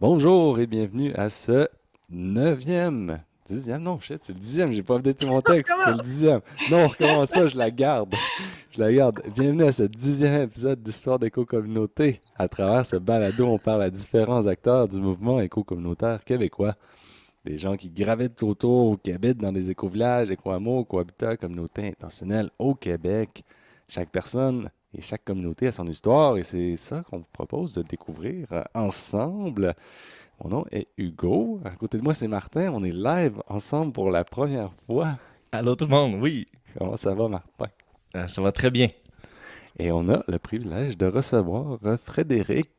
Bonjour et bienvenue à ce neuvième, dixième, non, shit, c'est le dixième, j'ai pas updaté mon texte, c'est le Comment? dixième. Non, on recommence pas, je la garde, je la garde. Bienvenue à ce dixième épisode d'Histoire d'éco-communauté. À travers ce balado, on parle à différents acteurs du mouvement éco-communautaire québécois. Des gens qui gravitent autour ou qui habitent dans des éco-villages, éco-hameaux, cohabitats, communautés intentionnelles au Québec. Chaque personne et chaque communauté a son histoire et c'est ça qu'on vous propose de découvrir ensemble. Mon nom est Hugo. À côté de moi, c'est Martin. On est live ensemble pour la première fois. Allô tout le monde, oui, Comment ça va, Martin? ça va très bien. Et on a le privilège de recevoir Frédéric.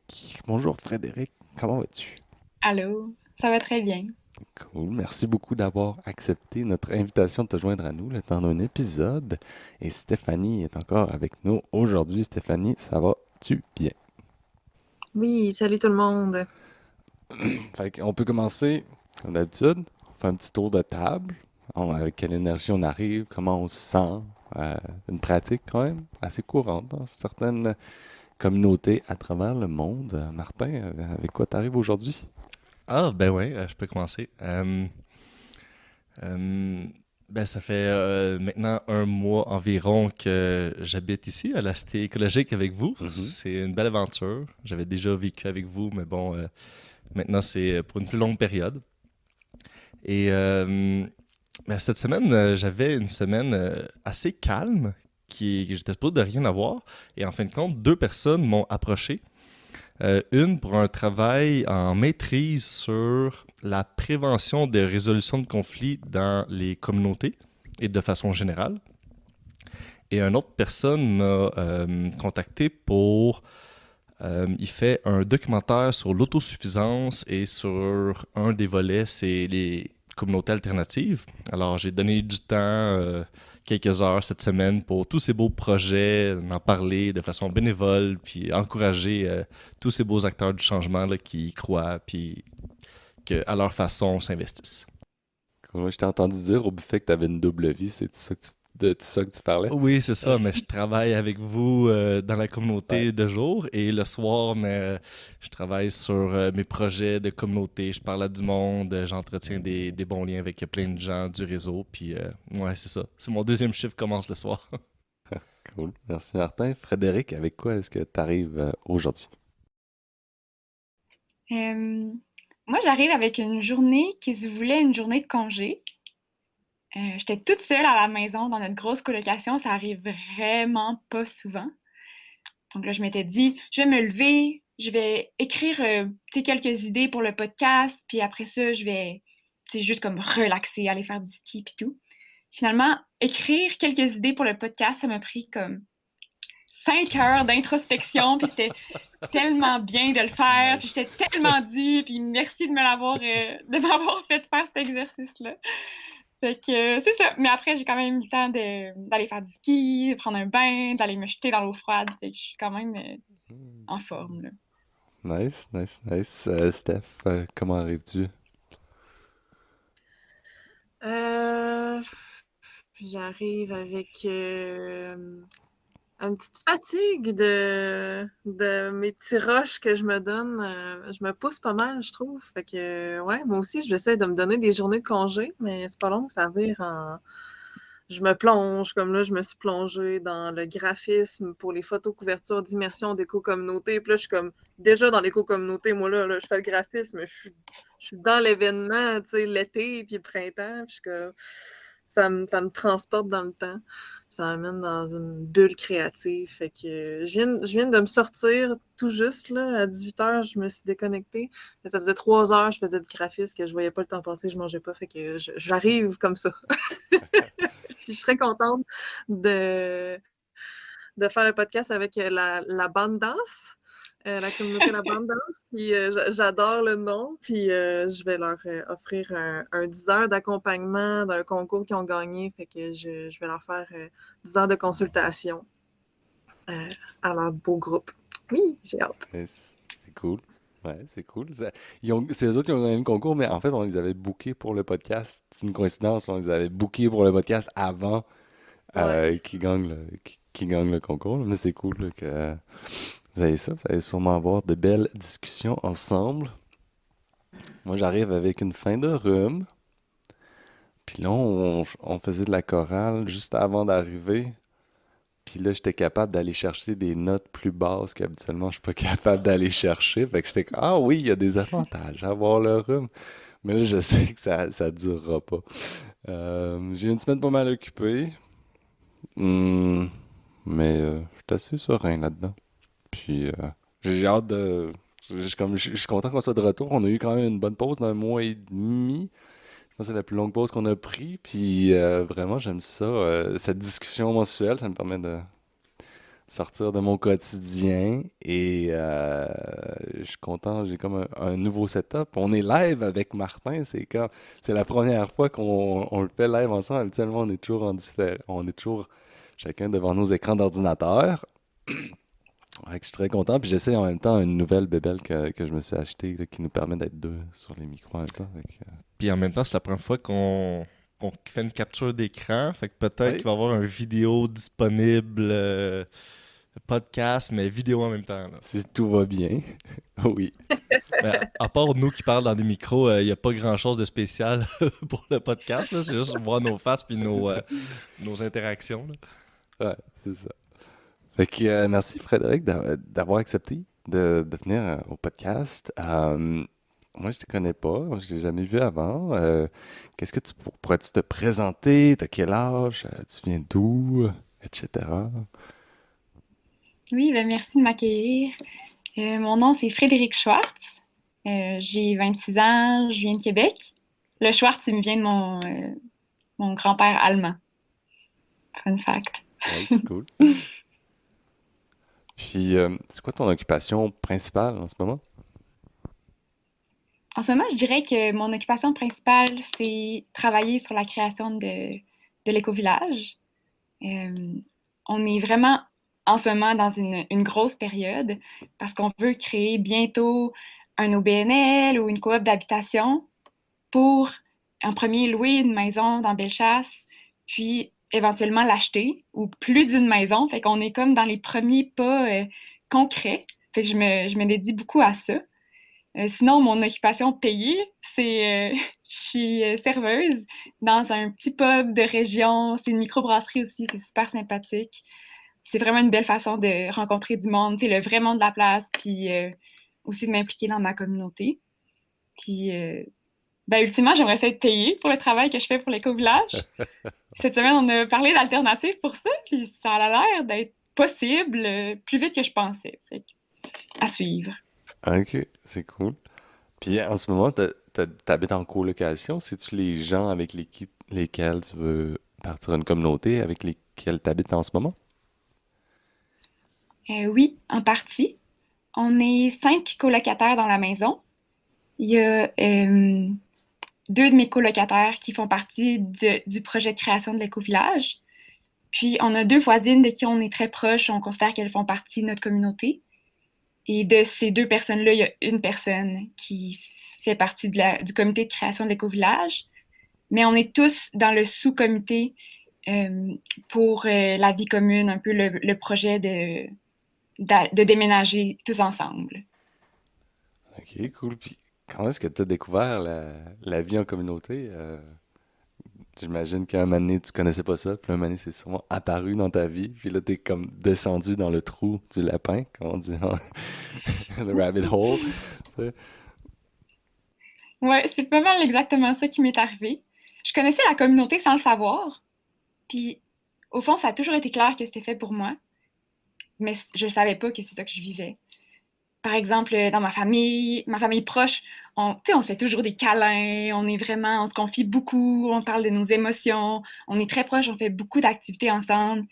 Bonjour Frédéric, comment vas-tu? Allô, ça va très bien. Cool. Merci beaucoup d'avoir accepté notre invitation de te joindre à nous le temps d'un épisode. Et Stéphanie est encore avec nous aujourd'hui. Stéphanie, ça va-tu bien? Oui, salut tout le monde. Fait qu'on peut commencer, comme d'habitude, on fait un petit tour de table. Avec quelle énergie on arrive, comment on se sent. Une pratique quand même assez courante dans certaines communautés à travers le monde. Martin, avec quoi t'arrives aujourd'hui? Ah, ben ouais, je peux commencer. Euh, ben ça fait maintenant un mois environ que j'habite ici, à la Cité écologique avec vous. Mhm. C'est une belle aventure. J'avais déjà vécu avec vous, mais bon, maintenant c'est pour une plus longue période. Et ben, cette semaine, j'avais une semaine assez calme, que j'étais pas de rien avoir. Et en fin de compte, deux personnes m'ont approché. Une pour un travail en maîtrise sur la prévention des résolutions de conflits dans les communautés et de façon générale. Et une autre personne m'a contacté pour... il fait un documentaire sur l'autosuffisance et sur un des volets, c'est les communautés alternatives. Alors j'ai donné du temps, quelques heures cette semaine pour tous ces beaux projets, en parler de façon bénévole, puis encourager tous ces beaux acteurs du changement là, qui y croient, puis qu'à leur façon s'investissent. Moi, je t'ai entendu dire au buffet que tu avais une double vie, c'est de ça que tu parlais? Oui, c'est ça, mais je travaille avec vous dans la Ouais. communauté de jour et le soir, mais je travaille sur mes projets de communauté. Je parle à du monde, j'entretiens des bons liens avec plein de gens du réseau. Puis, ouais, c'est ça. C'est mon deuxième chiffre commence le soir. Cool. Merci Martin. Frédéric, avec quoi est-ce que tu arrives aujourd'hui? Euh, Moi, j'arrive avec une journée qui se voulait une journée de congé. J'étais toute seule à la maison dans notre grosse colocation. Ça arrive vraiment pas souvent. Donc là, je m'étais dit, je vais me lever, je vais écrire tu sais, quelques idées pour le podcast, puis après ça, je vais tu sais, juste comme relaxer, aller faire du ski puis tout. Finalement, écrire quelques idées pour le podcast, ça m'a pris comme 5 heures d'introspection, puis c'était tellement bien de le faire, puis Nice. j'étais tellement due, puis merci de m'avoir fait faire cet exercice-là. Fait que c'est ça. Mais après, j'ai quand même eu le temps d'aller faire du ski, de prendre un bain, d'aller me jeter dans l'eau froide. Fait que je suis quand même en forme, là. Nice, nice, nice. Steph, comment arrives-tu? Euh, J'arrive avec une petite fatigue de mes petits rushs que je me donne. Je me pousse pas mal, je trouve. Fait que, ouais, moi aussi, j'essaie de me donner des journées de congé, mais c'est pas long, ça vire en. Je me plonge, comme là, je me suis plongée dans le graphisme pour les photos couvertures d'immersion d'éco-communauté. Puis là, je suis comme déjà dans l'éco-communauté. Moi, là, je fais le graphisme, je suis dans l'événement, tu sais, l'été, puis le printemps. Puis je suis comme, ça me transporte dans le temps. Ça m'amène dans une bulle créative. Fait que je viens de me sortir tout juste, là, à 18 h, je me suis déconnectée. Mais ça faisait 3 heures, je faisais du graphisme, que je voyais pas le temps passer, je mangeais pas. Fait que j'arrive comme ça. Puis je suis très contente de, de faire le podcast avec la bande danse, la communauté La Bande Danse. Puis j'adore le nom. Puis je vais leur offrir un 10 heures d'accompagnement d'un concours qu'ils ont gagné. Fait que je vais leur faire 10 heures de consultation euh, à leur beau groupe. Oui, j'ai hâte. Nice. C'est cool. Ouais, c'est cool. C'est eux autres qui ont gagné le concours, mais en fait, on les avait bookés pour le podcast. C'est une coïncidence, on les avait bookés pour le podcast avant Ouais. qu'ils gagnent le concours. Mais c'est cool là, que vous avez ça. Vous allez sûrement avoir de belles discussions ensemble. Moi, j'arrive avec une fin de rhume. Puis là, on faisait de la chorale juste avant d'arriver. Puis là, j'étais capable d'aller chercher des notes plus basses qu'habituellement je suis pas capable d'aller chercher. Fait que j'étais comme, ah oui, il y a des avantages à avoir le rhume. Mais là, je sais que ça durera pas. J'ai une semaine pas mal occupée. Hmm, mais je suis assez serein là-dedans. Puis j'ai hâte de. Je suis content qu'on soit de retour. On a eu quand même une bonne pause d'un mois et demi. Je pense que c'est la plus longue pause qu'on a pris. Puis vraiment, j'aime ça. Cette discussion mensuelle, ça me permet de sortir de mon quotidien. Et je suis content. J'ai comme un nouveau setup. On est live avec Martin. C'est la première fois qu'on le fait live ensemble. Habituellement, on est toujours en différé. On est toujours chacun devant nos écrans d'ordinateur. Ouais, que je suis très content. Puis j'essaie en même temps une nouvelle bébelle que je me suis achetée là, qui nous permet d'être deux sur les micros en même temps. Puis en même temps, c'est la première fois qu'on fait une capture d'écran. Fait que peut-être Oui. qu'il va y avoir une vidéo disponible, podcast, mais vidéo en même temps, là. Si tout va bien. Oui. Mais à part nous qui parlent dans des micros, il n'y a pas grand-chose de spécial pour le podcast, là. C'est juste voir nos faces puis nos interactions, là. Ouais, c'est ça. Fait que merci Frédéric d'avoir accepté de venir au podcast. Moi, je te connais pas, je l'ai jamais vu avant. Qu'est-ce que pourrais-tu te présenter? T'as quel âge? Tu viens d'où? Etc. Oui, ben merci de m'accueillir. Mon nom, c'est Frédéric Schwartz. J'ai 26 ans, je viens de Québec. Le Schwartz, il me vient de mon grand-père allemand. Fun fact. Nice, cool. Puis, c'est quoi ton occupation principale en ce moment? En ce moment, je dirais que mon occupation principale, c'est travailler sur la création de l'éco-village. Euh, on est vraiment en ce moment dans une grosse période parce qu'on veut créer bientôt un OBNL ou une coop d'habitation pour, en premier, louer une maison dans Bellechasse, puis éventuellement l'acheter ou plus d'une maison. Fait qu'on est comme dans les premiers pas concrets. Fait que je me dédie beaucoup à ça. Sinon, mon occupation payée, c'est je suis serveuse dans un petit pub de région. C'est une microbrasserie aussi, c'est super sympathique. C'est vraiment une belle façon de rencontrer du monde, tu sais, le vrai monde de la place, puis aussi de m'impliquer dans ma communauté. Puis, ben, ultimement, j'aimerais ça être payée pour le travail que je fais pour l'éco-village. Cette semaine, on a parlé d'alternatives pour ça, puis ça a l'air d'être possible plus vite que je pensais. Fait que, à suivre. Ok, c'est cool. Puis en ce moment, t'habites en colocation. C'est-tu les gens avec lesquels tu veux partir une communauté avec lesquels t'habites en ce moment? Oui, en partie. On est 5 colocataires dans la maison. Il y a deux de mes colocataires qui font partie du projet de création de l'éco-village. Puis, on a deux voisines de qui on est très proches. On considère qu'elles font partie de notre communauté. Et de ces deux personnes-là, il y a une personne qui fait partie du comité de création de l'éco-village. Mais on est tous dans le sous-comité euh, pour la vie commune, un peu le projet de déménager tous ensemble. Ok, cool. Puis comment est-ce que tu as découvert la vie en communauté? J'imagine qu'un moment donné, tu connaissais pas ça, puis un moment donné, c'est sûrement apparu dans ta vie, puis là, t'es comme descendu dans le trou du lapin, comme on dit, the rabbit hole. Tu sais. Ouais, c'est pas mal exactement ça qui m'est arrivé. Je connaissais la communauté sans le savoir, puis au fond, ça a toujours été clair que c'était fait pour moi, mais je savais pas que c'est ça que je vivais. Par exemple, dans ma famille proche, tu sais, on se fait toujours des câlins, on se confie beaucoup, on parle de nos émotions, on est très proches, on fait beaucoup d'activités ensemble.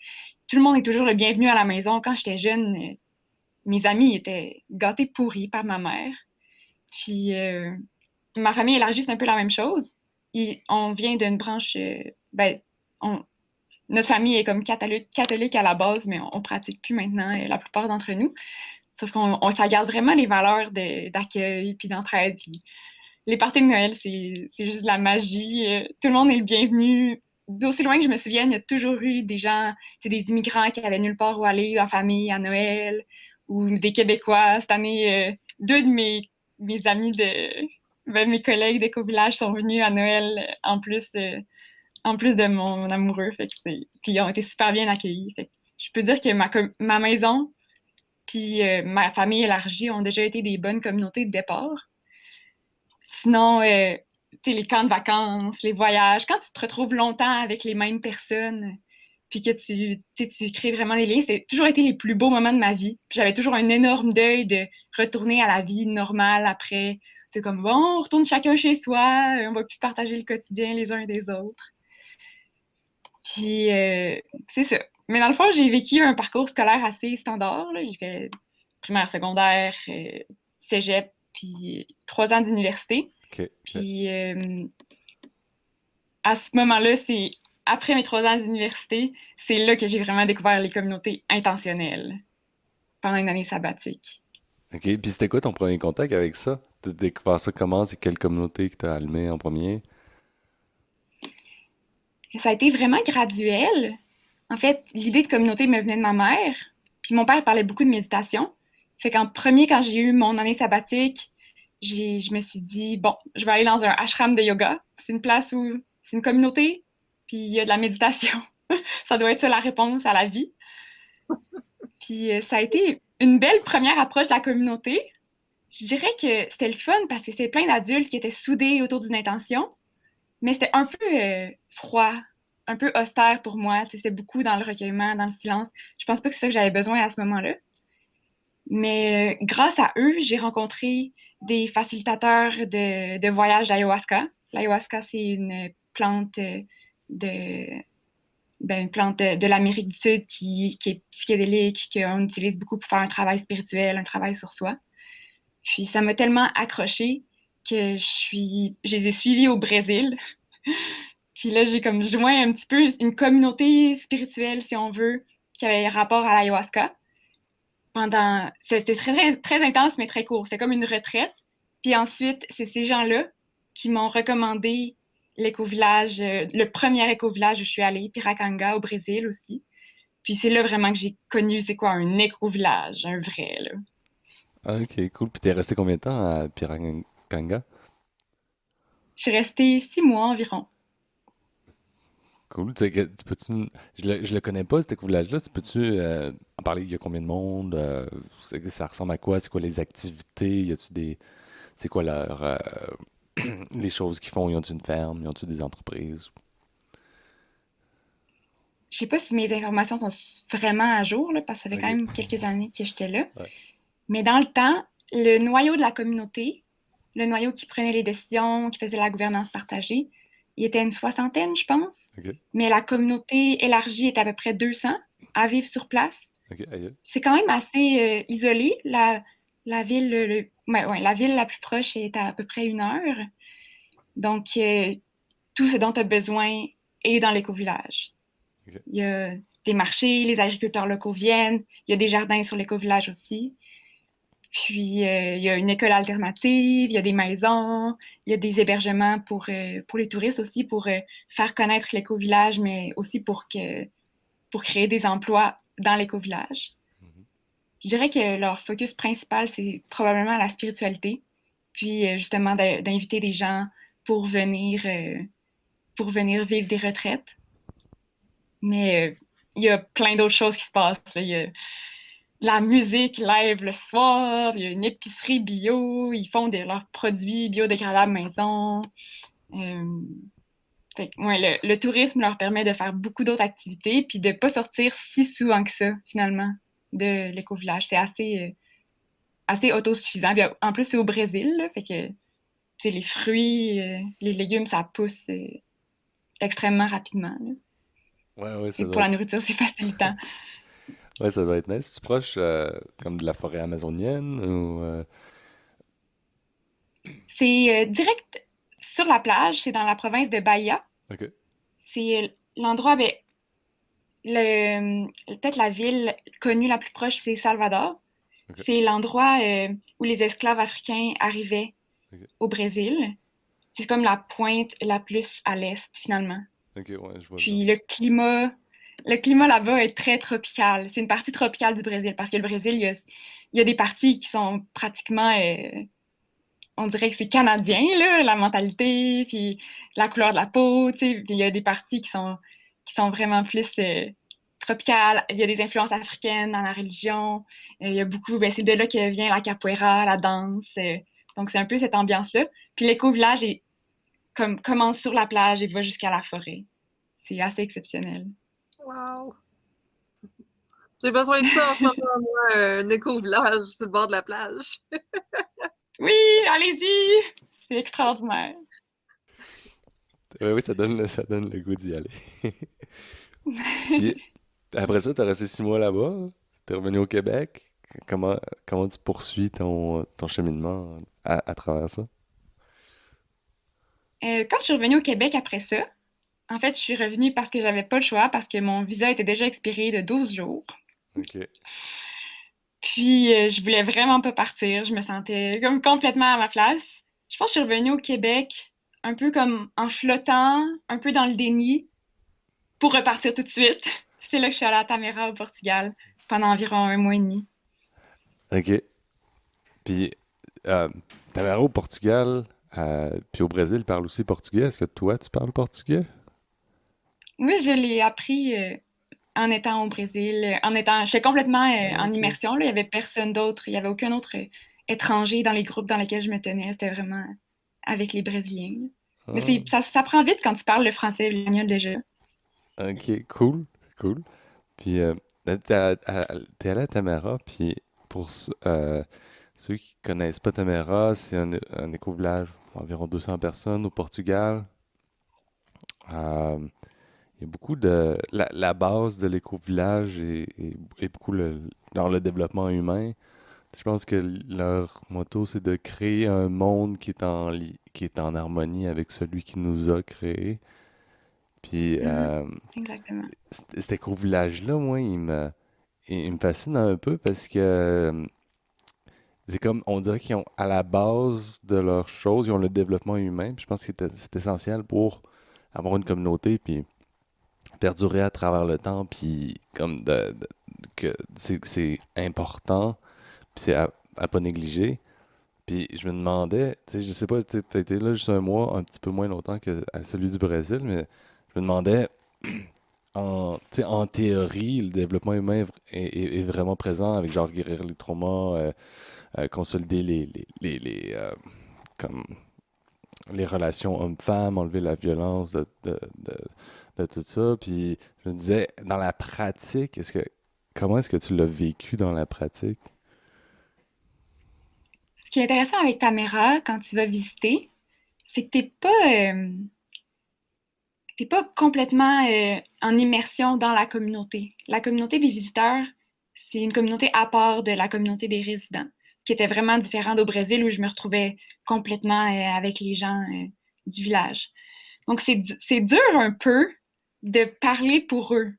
Tout le monde est toujours le bienvenu à la maison. Quand j'étais jeune, mes amis étaient gâtés pourris par ma mère. Puis ma famille élargie, c'est un peu la même chose. On vient d'une branche, ben, on- notre famille est comme catholique à la base, mais on pratique plus maintenant, la plupart d'entre nous. Sauf ça garde vraiment les valeurs d'accueil puis d'entraide. Puis les parties de Noël, c'est juste de la magie. Tout le monde est le bienvenu. D'aussi loin que je me souvienne, il y a toujours eu des gens, c'est des immigrants qui avaient nulle part où aller en famille à Noël ou des Québécois. Cette année, deux de mes amis ben, mes collègues d'éco-village sont venus à Noël en plus de mon amoureux. Fait que puis ils ont été super bien accueillis. Fait que je peux dire que ma maison puis ma famille élargie ont déjà été des bonnes communautés de départ. Sinon, tu sais, les camps de vacances, les voyages, quand tu te retrouves longtemps avec les mêmes personnes, puis que tu sais, tu crées vraiment des liens, c'est toujours été les plus beaux moments de ma vie. Puis j'avais toujours un énorme deuil de retourner à la vie normale après. C'est comme, bon, on retourne chacun chez soi, on va plus partager le quotidien les uns des autres. Puis c'est ça. Mais dans le fond, j'ai vécu un parcours scolaire assez standard, là. J'ai fait primaire, secondaire, cégep, puis 3 ans d'université. OK. Puis à ce moment-là, c'est après mes 3 ans d'université, c'est là que j'ai vraiment découvert les communautés intentionnelles pendant une année sabbatique. OK. Puis c'était quoi ton premier contact avec ça? T'as découvert ça comment? C'est quelle communauté que t'as allumé en premier? Ça a été vraiment graduel. En fait, l'idée de communauté me venait de ma mère, puis mon père parlait beaucoup de méditation. Fait qu'en premier, quand j'ai eu mon année sabbatique, je me suis dit, bon, je vais aller dans un ashram de yoga. C'est une place où c'est une communauté, puis il y a de la méditation. Ça doit être ça la réponse à la vie. Puis ça a été une belle première approche de la communauté. Je dirais que c'était le fun parce que c'était plein d'adultes qui étaient soudés autour d'une intention, mais c'était un peu froid, un peu austère pour moi. C'était beaucoup dans le recueillement, dans le silence. Je pense pas que c'est ça que j'avais besoin à ce moment-là. Mais grâce à eux, j'ai rencontré des facilitateurs de voyage d'ayahuasca. L'ayahuasca, c'est une plante de, une plante de l'Amérique du Sud qui est psychédélique, qu'on utilise beaucoup pour faire un travail spirituel, un travail sur soi. Puis ça m'a tellement accrochée que je les ai suivis au Brésil. Puis là, j'ai comme joint un petit peu une communauté spirituelle, si on veut, qui avait rapport à l'ayahuasca. C'était très, très intense, mais très court. C'était comme une retraite. Puis ensuite, c'est ces gens-là qui m'ont recommandé l'éco-village, le premier éco-village où je suis allée, Piracanga, au Brésil aussi. Puis c'est là vraiment que j'ai connu c'est quoi un éco-village, un vrai, là. Ah, ok, cool. Puis t'es resté combien de temps à Piranganga? Je suis restée 6 mois environ. Cool. Tu sais, je le connais pas, ce village-là. Tu peux-tu en parler? Il y a combien de monde? Ça ressemble à quoi? C'est quoi les activités? Y a-tu des. C'est quoi les choses qu'ils font? Ils ont-tu une ferme? Ils ont-tu des entreprises? Je sais pas si mes informations sont vraiment à jour, là, parce que ça fait quand Ok. même quelques années que j'étais là. Ouais. Mais dans le temps, le noyau de la communauté, le noyau qui prenait les décisions, qui faisait la gouvernance partagée, il était une soixantaine, je pense. Ok. Mais la communauté élargie était à peu près 200 à vivre sur place. Ok. Aïe. C'est quand même assez isolé. La ville, ouais, la ville la plus proche est à peu près 1 heure. Donc, tout ce dont tu as besoin est dans l'éco-village. Ok. Il y a des marchés, les agriculteurs locaux viennent, il y a des jardins sur l'éco-village aussi. Puis, il y a une école alternative, il y a des maisons, il y a des hébergements pour les touristes aussi, pour faire connaître l'éco-village, mais aussi pour créer des emplois dans l'éco-village. Mhm. Je dirais que leur focus principal, c'est probablement la spiritualité, puis justement d'inviter des gens pour venir, euh, pour venir vivre des retraites. Mais il y a plein d'autres choses qui se passent, là. Il y a la musique live le soir, il y a une épicerie bio, ils font leurs produits biodégradables maison. Euh, Fait que, ouais, le tourisme leur permet de faire beaucoup d'autres activités puis de ne pas sortir si souvent que ça, finalement, de l'éco-village. C'est assez autosuffisant. Puis, en plus, c'est au Brésil, là, fait que tu sais, les fruits, les légumes, ça pousse extrêmement rapidement, là. Ouais, ouais, Fait que pour la nourriture, c'est facilitant. ouais, ça doit être nice. Tu proche comme de la forêt amazonienne ou C'est direct sur la plage, c'est dans la province de Bahia. Ok. C'est l'endroit, ben, peut-être la ville connue la plus proche, c'est Salvador. Ok. C'est l'endroit où les esclaves africains arrivaient Ok. au Brésil. C'est comme la pointe la plus à l'est, finalement. Ok, ouais, je vois le genre. Puis le climat là-bas est très tropical. C'est une partie tropicale du Brésil parce que le Brésil, il y a des parties qui sont pratiquement on dirait que c'est canadien, là, la mentalité, puis la couleur de la peau, tu sais. Puis il y a des parties qui sont vraiment plus tropicales. Il y a des influences africaines dans la religion. Il y a beaucoup, ben, c'est de là que vient la capoeira, la danse. Donc, c'est un peu cette ambiance-là. Puis l'éco-village commence sur la plage et va jusqu'à la forêt. C'est assez exceptionnel. Wow! J'ai besoin de ça en ce moment, moi, un éco-village sur le bord de la plage. Oui, allez-y! C'est extraordinaire. Oui, ça donne le goût d'y aller. Puis après ça, t'as resté 6 mois là-bas. T'es revenu au Québec. Comment, comment tu poursuis ton cheminement à travers ça? Quand je suis revenue au Québec après ça, en fait, je suis revenue parce que j'avais pas le choix, parce que mon visa était déjà expiré de 12 jours. OK. Puis, je voulais vraiment pas partir. Je me sentais comme complètement à ma place. Je pense que je suis revenue au Québec un peu comme en flottant, un peu dans le déni, pour repartir tout de suite. C'est là que je suis allée à Tamera au Portugal pendant environ 1 mois et demi. OK. Puis, euh, t'avais au Portugal, puis au Brésil, ils parlent aussi portugais. Est-ce que toi, tu parles portugais? Oui, je l'ai appris en étant au Brésil, j'étais complètement en OK. immersion, là. Il y avait personne d'autre, il y avait aucun autre étranger dans les groupes dans lesquels je me tenais. C'était vraiment avec les Brésiliens, là. Mais Ah, ça prend vite quand tu parles le français et l'espagnol déjà. OK, cool. C'est cool. Puis, là, t'es allé à Tamara, puis ceux qui connaissent pas Tamara, c'est un éco-village d'environ 200 personnes au Portugal. Euh, il y a beaucoup de... La base de l'éco-village est beaucoup dans le développement humain. Je pense que leur motto, c'est de créer un monde qui est en harmonie avec celui qui nous a créés. Puis, Mhm, exactement. cet éco-village-là, moi, il me fascine un peu parce que c'est comme, on dirait qu'ils ont, à la base de leurs choses, ils ont le développement humain. Puis je pense que c'est essentiel pour avoir une communauté, puis perdurer à travers le temps, puis comme que c'est important, puis c'est à pas négliger. Puis je me demandais, tu sais, je sais pas, t'as été là juste 1 mois, un petit peu moins longtemps que à celui du Brésil, mais je me demandais, tu sais, en théorie, le développement humain est vraiment présent avec genre guérir les traumas, consolider comme les relations hommes-femmes, enlever la violence de tout ça. Puis je me disais, dans la pratique, comment est-ce que tu l'as vécu dans la pratique? Ce qui est intéressant avec Tamera quand tu vas visiter, c'est que t'es pas complètement en immersion dans la communauté. La communauté des visiteurs, c'est une communauté à part de la communauté des résidents. Ce qui était vraiment différent au Brésil où je me retrouvais complètement avec les gens du village. Donc, c'est dur un peu de parler pour eux.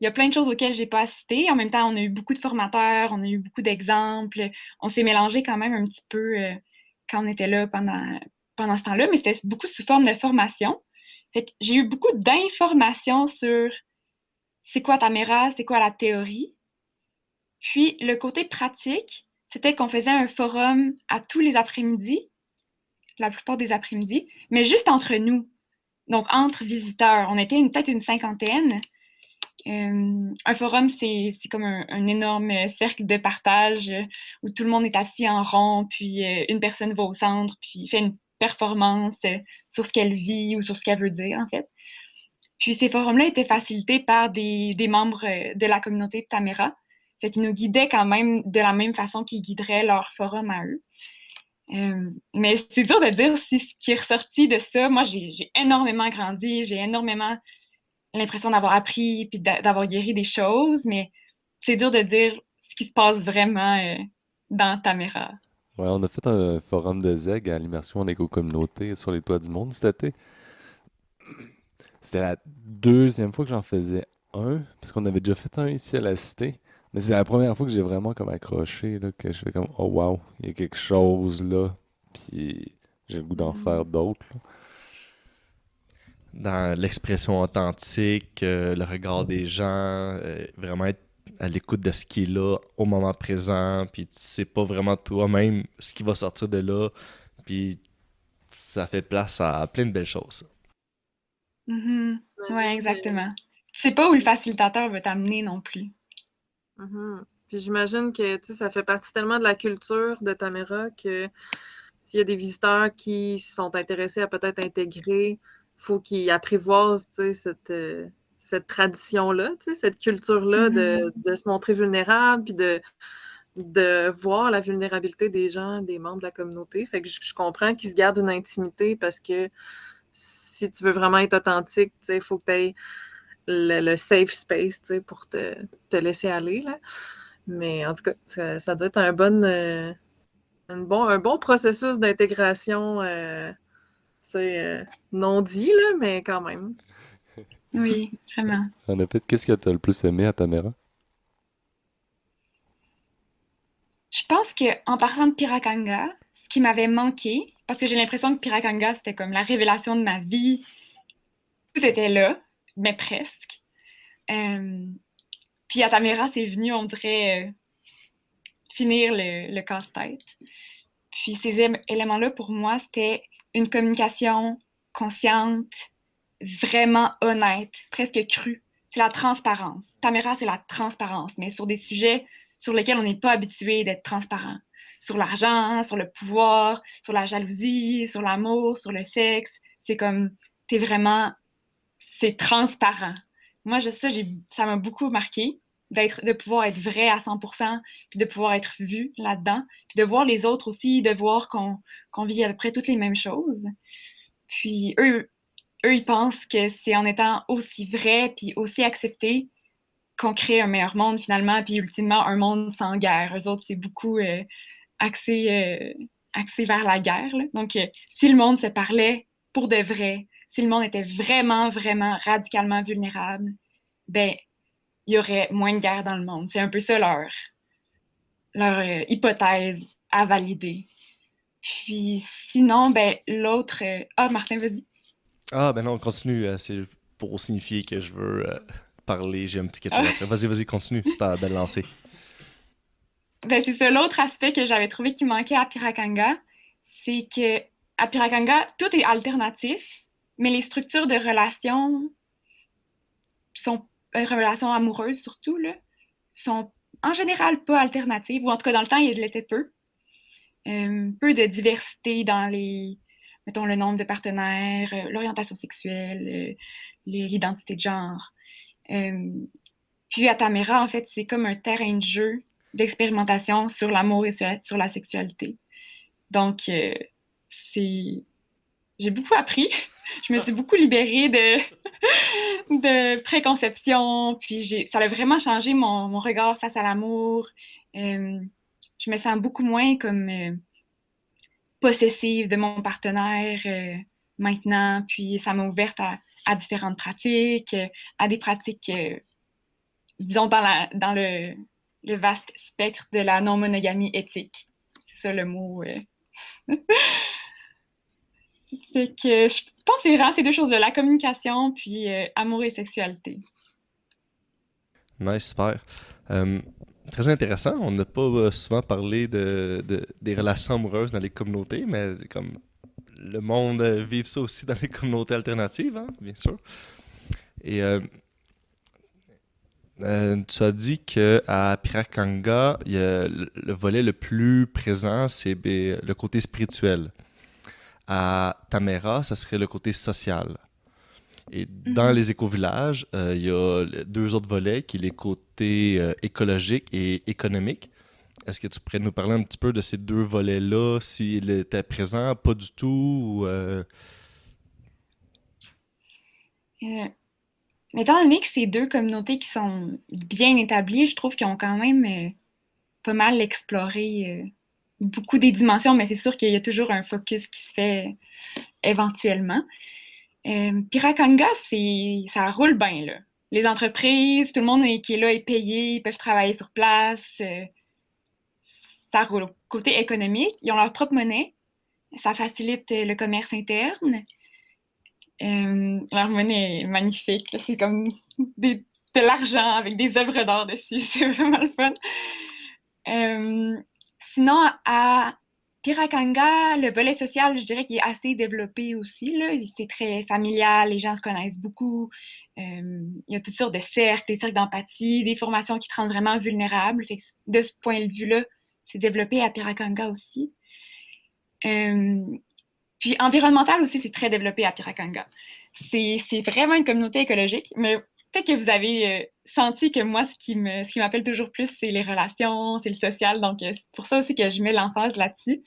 Il y a plein de choses auxquelles j'ai pas assisté. En même temps, on a eu beaucoup de formateurs, on a eu beaucoup d'exemples. On s'est mélangé quand même un petit peu quand on était là pendant ce temps-là, mais c'était beaucoup sous forme de formation. Fait que j'ai eu beaucoup d'informations sur c'est quoi Tamera, c'est quoi la théorie. Puis le côté pratique, c'était qu'on faisait un forum à tous les après-midi, la plupart des après-midi, mais juste entre nous. Donc entre visiteurs. On était peut-être une cinquantaine. Un forum, c'est comme un énorme cercle de partage où tout le monde est assis en rond, puis une personne va au centre, puis fait une performance sur ce qu'elle vit ou sur ce qu'elle veut dire, en fait. Puis ces forums-là étaient facilités par des membres de la communauté de Tamera. Fait qu'ils nous guidaient quand même de la même façon qu'ils guideraient leur forum à eux. Mais c'est dur de dire si ce qui est ressorti de ça, moi j'ai énormément grandi, j'ai énormément l'impression d'avoir appris puis d'avoir guéri des choses, mais c'est dur de dire ce qui se passe vraiment dans Tamera. Ouais, on a fait un forum de ZEG à l'immersion en éco-communauté sur les toits du monde cet été. C'était la deuxième fois que j'en faisais un, parce qu'on avait déjà fait un ici à la Cité. Mais c'est la première fois que j'ai vraiment comme accroché, là, que je fais comme, oh wow, il y a quelque chose là, puis j'ai le goût d'en faire Mm. d'autres, là. Dans l'expression authentique, le regard des gens, vraiment être à l'écoute de ce qui est là au moment présent, puis tu sais pas vraiment toi-même ce qui va sortir de là, Puis ça fait place à plein de belles choses. Mhm. Ouais, J'imagine. exactement. Tu sais pas où le facilitateur veut t'amener non plus. Mhm. Puis j'imagine que tu sais, ça fait partie tellement de la culture de Tamera que s'il y a des visiteurs qui sont intéressés à peut-être intégrer, faut qu'ils apprivoisent, tu sais, cette tradition-là, tu sais, cette culture-là Mhm. de se montrer vulnérable, puis de voir la vulnérabilité des gens, des membres de la communauté. Fait que je comprends qu'ils se gardent une intimité parce que si tu veux vraiment être authentique, tu sais, il faut que tu aies le safe space, tu sais, pour te laisser aller, là. Mais en tout cas, ça doit être un bon processus d'intégration, c'est non dit, là, mais quand même. Oui, vraiment. En effet, qu'est-ce que tu as le plus aimé à Tamera? Je pense que en parlant de Piracanga, ce qui m'avait manqué, parce que j'ai l'impression que Piracanga, c'était comme la révélation de ma vie, tout était là, mais presque. Euh, Puis à Tamera, c'est venu, on dirait, finir le casse-tête. Puis ces éléments-là, pour moi, c'était une communication consciente, vraiment honnête, presque crue. C'est la transparence. Tamera, c'est la transparence, mais sur des sujets sur lesquels on n'est pas habitué d'être transparent. Sur l'argent, sur le pouvoir, sur la jalousie, sur l'amour, sur le sexe. C'est comme, t'es vraiment, c'est transparent. Moi, ça m'a beaucoup marqué de pouvoir être vrai à 100%, puis de pouvoir être vu là-dedans, puis de voir les autres aussi, de voir qu'on vit à peu près toutes les mêmes choses. Puis eux, ils pensent que c'est en étant aussi vrai puis aussi accepté qu'on crée un meilleur monde finalement, puis ultimement un monde sans guerre. Eux autres, c'est beaucoup axé, axé vers la guerre, là. Donc, si le monde se parlait pour de vrai, si le monde était vraiment, vraiment radicalement vulnérable, ben, il y aurait moins de guerre dans le monde. C'est un peu ça leur hypothèse à valider. Puis sinon, ben, l'autre... Ah, Martin, vas-y. Ah, ben non, continue. C'est pour signifier que je veux parler. J'ai un petit quelque chose Ah, après. Vas-y, continue. C'est ta belle lancée. ben, c'est ça, l'autre aspect que j'avais trouvé qui manquait à Piracanga, c'est que à Piracanga, tout est alternatif, mais les structures de relations sont relations amoureuses surtout là, sont en général pas alternatives, ou en tout cas dans le temps, il l'était peu. Peu de diversité dans mettons, le nombre de partenaires, l'orientation sexuelle, l'identité de genre. Euh, Puis à Tamera, en fait, c'est comme un terrain de jeu d'expérimentation sur l'amour et sur la sexualité. Donc, c'est... j'ai beaucoup appris. Je me suis beaucoup libérée de préconception. Puis ça a vraiment changé mon regard face à l'amour. Euh, je me sens beaucoup moins comme possessive de mon partenaire maintenant. Puis ça m'a ouverte à différentes pratiques, à des pratiques disons, dans le vaste spectre de la non-monogamie éthique. C'est ça le mot. Fait que je pense que c'est vraiment ces deux choses-là, la communication, puis amour et sexualité. Nice, super. Euh, Très intéressant. On n'a pas souvent parlé des relations amoureuses dans les communautés, mais comme le monde vive ça aussi dans les communautés alternatives, hein, bien sûr. Et tu as dit que à Piracanga, le volet le plus présent, c'est le côté spirituel. À Tamera, ça serait le côté social. Et dans Mhm. les écovillages, il y a deux autres volets, qui est les côtés écologiques et économiques. Est-ce que tu pourrais nous parler un petit peu de ces deux volets-là, s'il était présent, pas du tout, Euh, Étant donné que c'est deux communautés qui sont bien établies, je trouve qu'ils ont quand même pas mal exploré beaucoup des dimensions, mais c'est sûr qu'il y a toujours un focus qui se fait éventuellement. Piracanga, ça roule bien, là. Les entreprises, tout le monde qui est là est payé, ils peuvent travailler sur place, ça roule. Côté économique, ils ont leur propre monnaie, ça facilite le commerce interne. Leur monnaie est magnifique, là. C'est comme de l'argent avec des œuvres d'art dessus, c'est vraiment le fun. Euh, Sinon, à Piracanga, le volet social, je dirais qu'il est assez développé aussi, là. C'est très familial, les gens se connaissent beaucoup. Il y a toutes sortes de cercles, des cercles d'empathie, des formations qui te rendent vraiment vulnérable. Fait que de ce point de vue-là, c'est développé à Piracanga aussi. Euh, Puis environnemental aussi, c'est très développé à Piracanga. C'est vraiment une communauté écologique, mais peut-être que vous avez senti que moi, ce qui m'appelle toujours plus, c'est les relations, c'est le social. Donc, c'est pour ça aussi que je mets l'emphase là-dessus.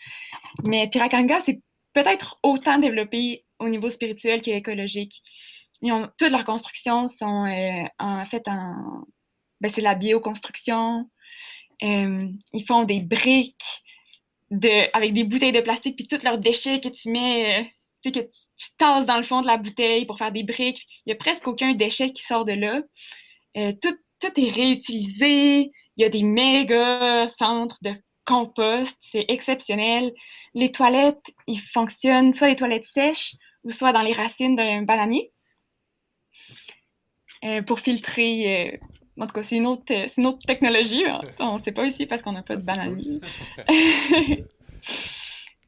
Mais Piracanga, c'est peut-être autant développé au niveau spirituel qu'écologique. Toutes leurs constructions sont en fait ben, c'est la bioconstruction. Ils font des briques avec des bouteilles de plastique, puis tous leurs déchets que tu mets, tu sais, que tu tasses dans le fond de la bouteille pour faire des briques. Il n'y a presque aucun déchet qui sort de là. Tout est réutilisé. Il y a des méga centres de compost. C'est exceptionnel. Les toilettes, ils fonctionnent soit les toilettes sèches ou soit dans les racines d'un bananier pour filtrer. En tout cas, c'est une autre technologie. On ne sait pas ici parce qu'on n'a pas de bananier.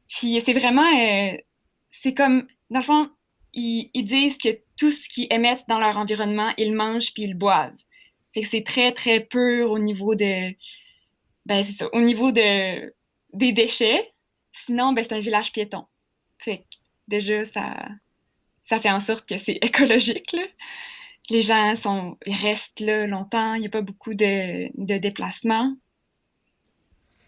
Puis c'est vraiment, c'est comme, dans le fond, ils disent que tout ce qu'ils émettent dans leur environnement, ils le mangent puis ils le boivent. Fait que c'est très, très pur au niveau ben c'est ça, au niveau des déchets. Sinon, ben c'est un village piéton. Fait que déjà, ça fait en sorte que c'est écologique, là. Les gens ils restent là longtemps, il n'y a pas beaucoup de déplacements.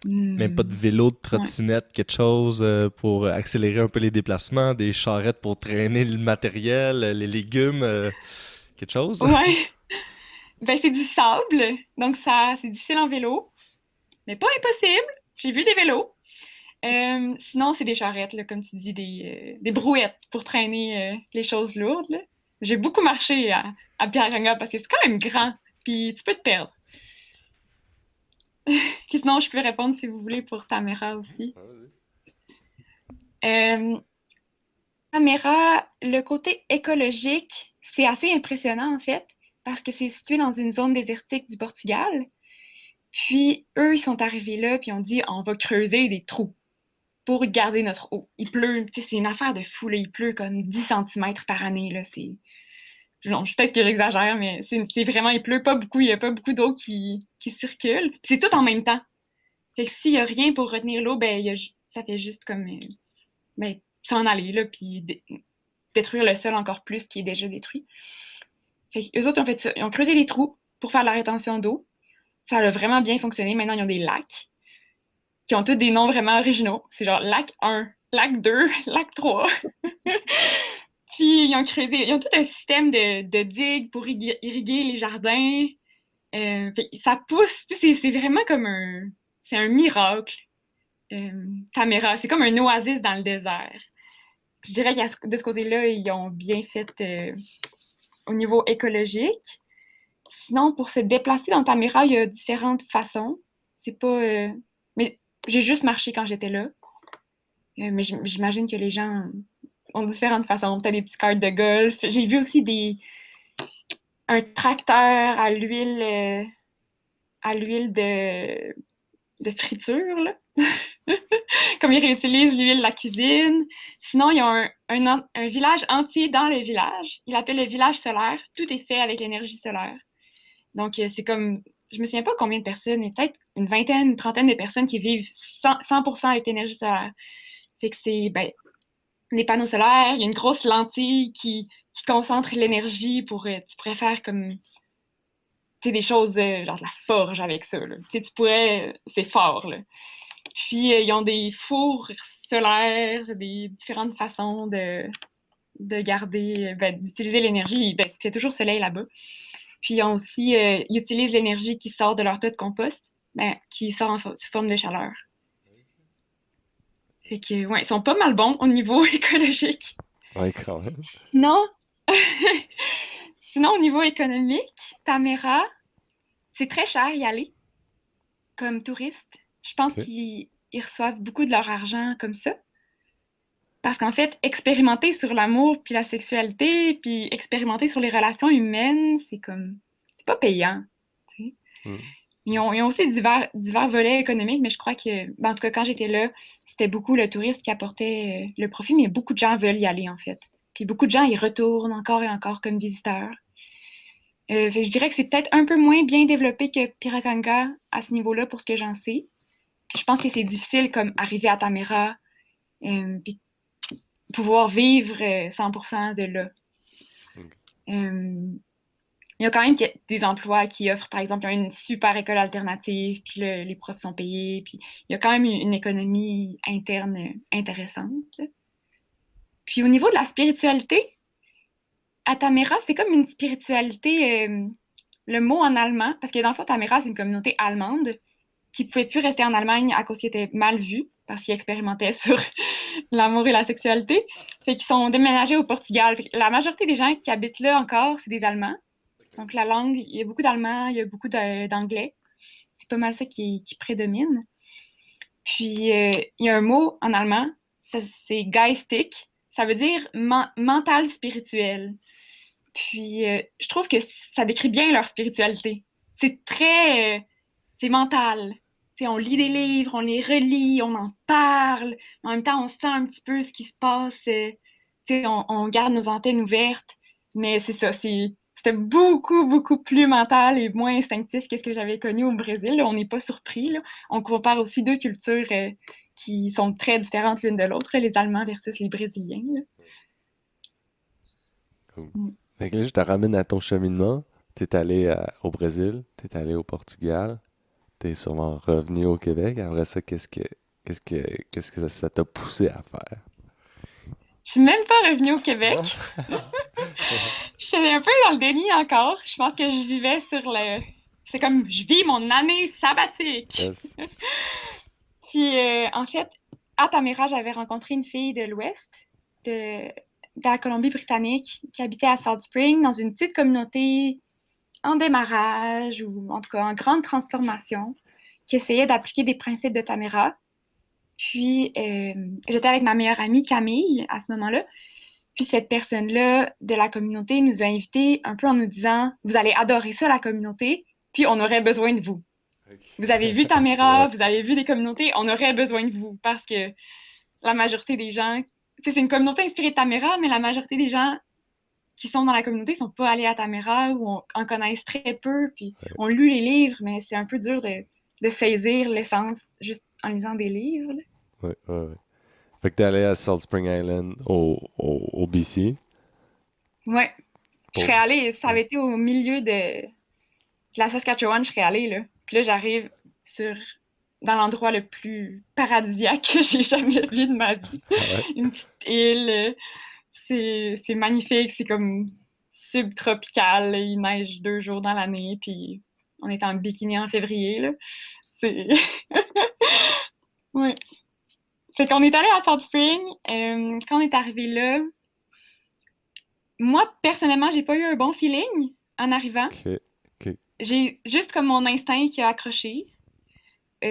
Même pas de vélo, de Ouais. trottinette, quelque chose pour accélérer un peu les déplacements, des charrettes pour traîner le matériel, les légumes, quelque chose. Ouais. Ben, c'est du sable, donc c'est difficile en vélo, mais pas impossible. J'ai vu des vélos. Sinon, c'est des charrettes, là, comme tu dis, des brouettes pour traîner les choses lourdes, là. J'ai beaucoup marché à Piranga parce que c'est quand même grand, puis tu peux te perdre. Puis sinon, je peux répondre si vous voulez pour Tamera aussi. Euh, Tamera, le côté écologique, c'est assez impressionnant en fait, parce que c'est situé dans une zone désertique du Portugal. Puis eux, ils sont arrivés là, puis ont dit on va creuser des trous pour garder notre eau. Il pleut, tu sais, c'est une affaire de fou, là. Il pleut comme 10 centimètres par année, là. Non, peut-être que j'exagère, mais c'est vraiment, il pleut pas beaucoup, il y a pas beaucoup d'eau qui circule. Puis c'est tout en même temps. Fait que s'il y a rien pour retenir l'eau, ben, ça fait juste comme, ben, s'en aller, là, puis détruire le sol encore plus qui est déjà détruit. Fait que eux autres ont fait ça. Ils ont creusé des trous pour faire de la rétention d'eau. Ça a vraiment bien fonctionné. Maintenant, ils ont des lacs qui ont tous des noms vraiment originaux. C'est genre lac 1, lac 2, lac 3. Puis ils ont tout un système de digues pour irriguer les jardins. Ça pousse, tu sais, c'est vraiment comme c'est un miracle. Tamera, c'est comme un oasis dans le désert. Je dirais que de ce côté-là, ils ont bien fait au niveau écologique. Sinon, pour se déplacer dans Tamera, il y a différentes façons. C'est pas... mais j'ai juste marché quand j'étais là. Mais j'imagine que les gens ont différentes façons. Peut-être des petits cartes de golf. J'ai vu aussi un tracteur à l'huile de friture, là. Comme ils réutilisent l'huile de la cuisine. Sinon, il y a un village entier dans le village. Il l'appelle le village solaire. Tout est fait avec l'énergie solaire. Donc, c'est comme, je me souviens pas combien de personnes, mais peut-être une vingtaine, une trentaine de personnes qui vivent 100% avec l'énergie solaire. Fait que c'est, ben, les panneaux solaires, il y a une grosse lentille qui concentre l'énergie pour, tu pourrais faire comme, tu sais, des choses, genre de la forge avec ça, là. Tu sais, tu pourrais, c'est fort, là. Puis, ils ont des fours solaires, des différentes façons de garder, ben, d'utiliser l'énergie. Ben, il fait toujours soleil là-bas. Puis, ils utilisent l'énergie qui sort de leur tas de compost, ben, qui sort sous forme de chaleur. Fait que, ouais, ils sont pas mal bons au niveau écologique. Ouais, quand même. Non. Sinon, au niveau économique, Tamera, c'est très cher y aller comme touriste. Je pense Ok. qu'ils reçoivent beaucoup de leur argent comme ça. Parce qu'en fait, expérimenter sur l'amour puis la sexualité, puis expérimenter sur les relations humaines, c'est pas payant. Tu sais. Hmm. Ils ont aussi divers volets économiques, mais je crois que, ben, en tout cas, quand j'étais là, c'était beaucoup le tourisme qui apportait le profit, mais beaucoup de gens veulent y aller, en fait. Puis beaucoup de gens y retournent encore et encore comme visiteurs. Fait que je dirais que c'est peut-être un peu moins bien développé que Piracanga à ce niveau-là, pour ce que j'en sais. Puis je pense que c'est difficile, comme arriver à Tamera, puis pouvoir vivre 100% de là. Ok. Euh, il y a quand même des emplois qui offrent, par exemple, une super école alternative, puis les profs sont payés, puis il y a quand même une économie interne intéressante. Puis au niveau de la spiritualité, à Tamera, c'est comme une spiritualité, le mot en allemand, parce que dans le fond, Tamera, c'est une communauté allemande qui pouvait plus rester en Allemagne à cause qu'ils étaient mal vus, parce qu'ils expérimentaient sur l'amour et la sexualité. Fait qu'ils sont déménagés au Portugal. La majorité des gens qui habitent là encore, c'est des Allemands. Donc la langue, il y a beaucoup d'allemand, il y a beaucoup d'anglais. C'est pas mal ça qui prédomine. Puis il y a un mot en allemand, c'est geistig. Ça veut dire mental spirituel. Puis je trouve que ça décrit bien leur spiritualité. C'est très, c'est mental. T'sais, on lit des livres, on les relit, on en parle. En même temps, on sent un petit peu ce qui se passe. T'sais, on garde nos antennes ouvertes. Mais c'est ça, c'était beaucoup, beaucoup plus mental et moins instinctif que ce que j'avais connu au Brésil. Là. On n'est pas surpris. Là. On compare aussi deux cultures qui sont très différentes l'une de l'autre, là, les Allemands versus les Brésiliens. Là. Cool. Mm. Fait que là, je te ramène à ton cheminement. T'es allé au Brésil, t'es allé au Portugal, t'es sûrement revenu au Québec. Après ça, qu'est-ce que ça t'a poussé à faire? Je suis même pas revenue au Québec. Non? Je suis un peu dans le déni encore. Je pense que je vivais sur le... C'est comme, je vis mon année sabbatique. Yes. Puis, en fait, à Tamera, j'avais rencontré une fille de l'Ouest, de, de la Colombie-Britannique, qui habitait à Salt Spring, dans une petite communauté en démarrage, ou en tout cas en grande transformation, qui essayait d'appliquer des principes de Tamera. Puis, j'étais avec ma meilleure amie Camille à ce moment-là. Puis cette personne-là de la communauté nous a invités un peu en nous disant, vous allez adorer ça, la communauté, puis on aurait besoin de vous. Vous avez vu Ok, Tamera, ouais. vous avez vu des communautés, on aurait besoin de vous parce que la majorité des gens, tu sais, c'est une communauté inspirée de Tamera, mais la majorité des gens qui sont dans la communauté sont pas allés à Tamera ou en connaissent très peu, puis ont lu les livres, mais c'est un peu dur de saisir l'essence juste en lisant des livres. Là. Ouais, ouais, ouais. Fait que t'es allé à Salt Spring Island au BC. Ouais, je serais Pour... allée, ça Ouais. avait été au milieu de la Saskatchewan, je serais allée, là. Puis là, j'arrive dans l'endroit le plus paradisiaque que j'ai jamais vu de ma vie. Ah ouais? Une petite île, c'est magnifique, c'est comme subtropical, il neige 2 jours dans l'année, puis on est en bikini en février, là. C'est... ouais. Fait qu'on est allé à Salt Spring. Quand on est arrivé là, moi, personnellement, j'ai pas eu un bon feeling en arrivant. Ok, ok. J'ai juste comme mon instinct qui a accroché.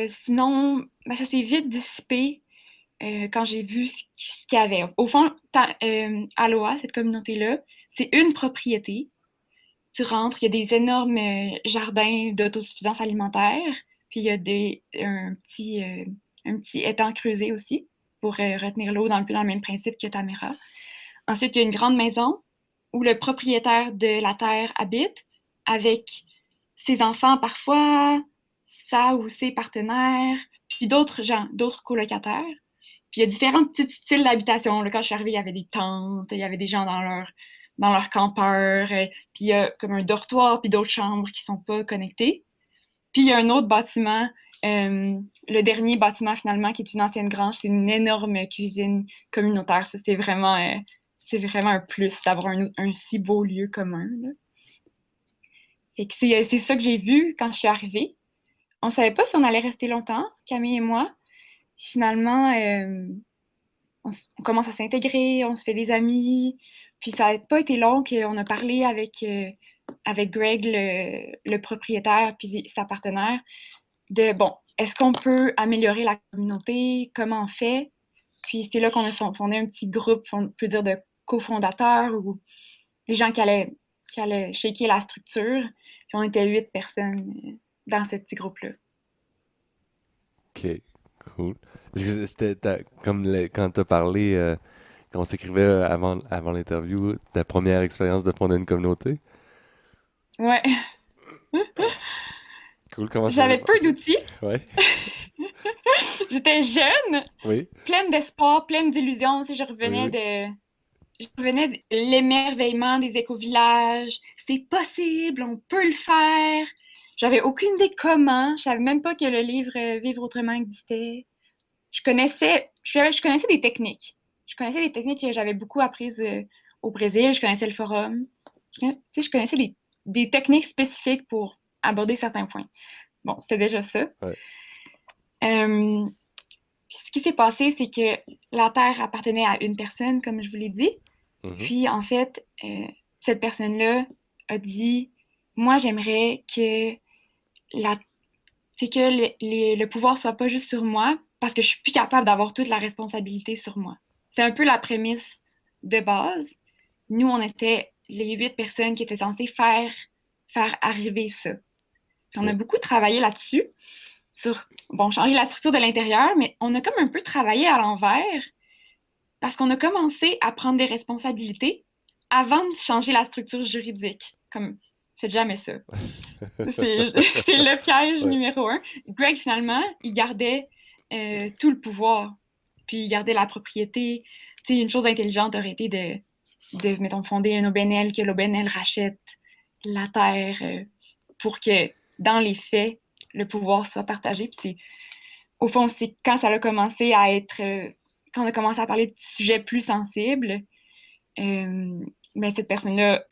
Sinon, ben, ça s'est vite dissipé quand j'ai vu ce qu'il y avait. Au fond, Aloha, cette communauté-là, c'est une propriété. Tu rentres, il y a des énormes jardins d'autosuffisance alimentaire, puis il y a un petit étang creusé aussi pour retenir l'eau un peu dans le même principe que Tamera. Ensuite, il y a une grande maison où le propriétaire de la terre habite avec ses enfants parfois, sa ou ses partenaires, puis d'autres gens, d'autres colocataires. Puis il y a différents petits styles d'habitation. Là, quand je suis arrivée, il y avait des tentes, il y avait des gens dans leur campeur, puis il y a comme un dortoir, puis d'autres chambres qui sont pas connectées. Puis il y a un autre bâtiment, le dernier bâtiment finalement, qui est une ancienne grange, c'est une énorme cuisine communautaire. Ça, c'est vraiment un plus d'avoir un si beau lieu commun. Là. Fait que c'est ça que j'ai vu quand je suis arrivée. On savait pas si on allait rester longtemps, Camille et moi. Finalement, on commence à s'intégrer, on se fait des amis. Puis ça n'a pas été long qu'on a parlé avec Greg, le propriétaire, puis sa partenaire, de, bon, est-ce qu'on peut améliorer la communauté? Comment on fait? Puis c'est là qu'on a fondé un petit groupe, on peut dire, de cofondateurs ou des gens qui allaient shaker la structure. Puis on était 8 personnes dans ce petit groupe-là. OK, cool. Est-ce que comme quand tu as parlé, quand on s'écrivait avant l'interview, ta première expérience de fonder une communauté? Ouais, Cool, comment ça s'est j'avais peu passé? d'outils. Ouais, J'étais jeune, oui, pleine d'espoir, pleine d'illusions. Tu sais, oui, oui. je revenais de l'émerveillement des éco-villages. C'est possible, on peut le faire. J'avais aucune idée comment. Je savais même pas que le livre Vivre autrement existait. Je connaissais des techniques. Je connaissais des techniques que j'avais beaucoup apprises au Brésil. Je connaissais le forum. Tu sais, je connaissais des techniques spécifiques pour aborder certains points. Bon, c'était déjà ça. Ouais. Euh, Puis ce qui s'est passé, c'est que la Terre appartenait à une personne, comme je vous l'ai dit. Mhm. Puis, en fait, cette personne-là a dit, moi, j'aimerais que la c'est que le pouvoir soit pas juste sur moi parce que je suis plus capable d'avoir toute la responsabilité sur moi. C'est un peu la prémisse de base. Nous, on était les 8 personnes qui étaient censées faire arriver ça. Puis on a OK. beaucoup travaillé là-dessus, sur, bon, changer la structure de l'intérieur, mais on a comme un peu travaillé à l'envers parce qu'on a commencé à prendre des responsabilités avant de changer la structure juridique. Comme, faites jamais ça. C'est c'est le piège Ouais. numéro un. Greg, finalement, il gardait tout le pouvoir. Puis il gardait la propriété. Tu sais, une chose intelligente aurait été mettons, fonder un OBNL, que l'OBNL rachète la terre pour que, dans les faits, le pouvoir soit partagé. Puis au fond, c'est quand ça a commencé à être... quand on a commencé à parler de sujets plus sensibles, ben, cette personne-là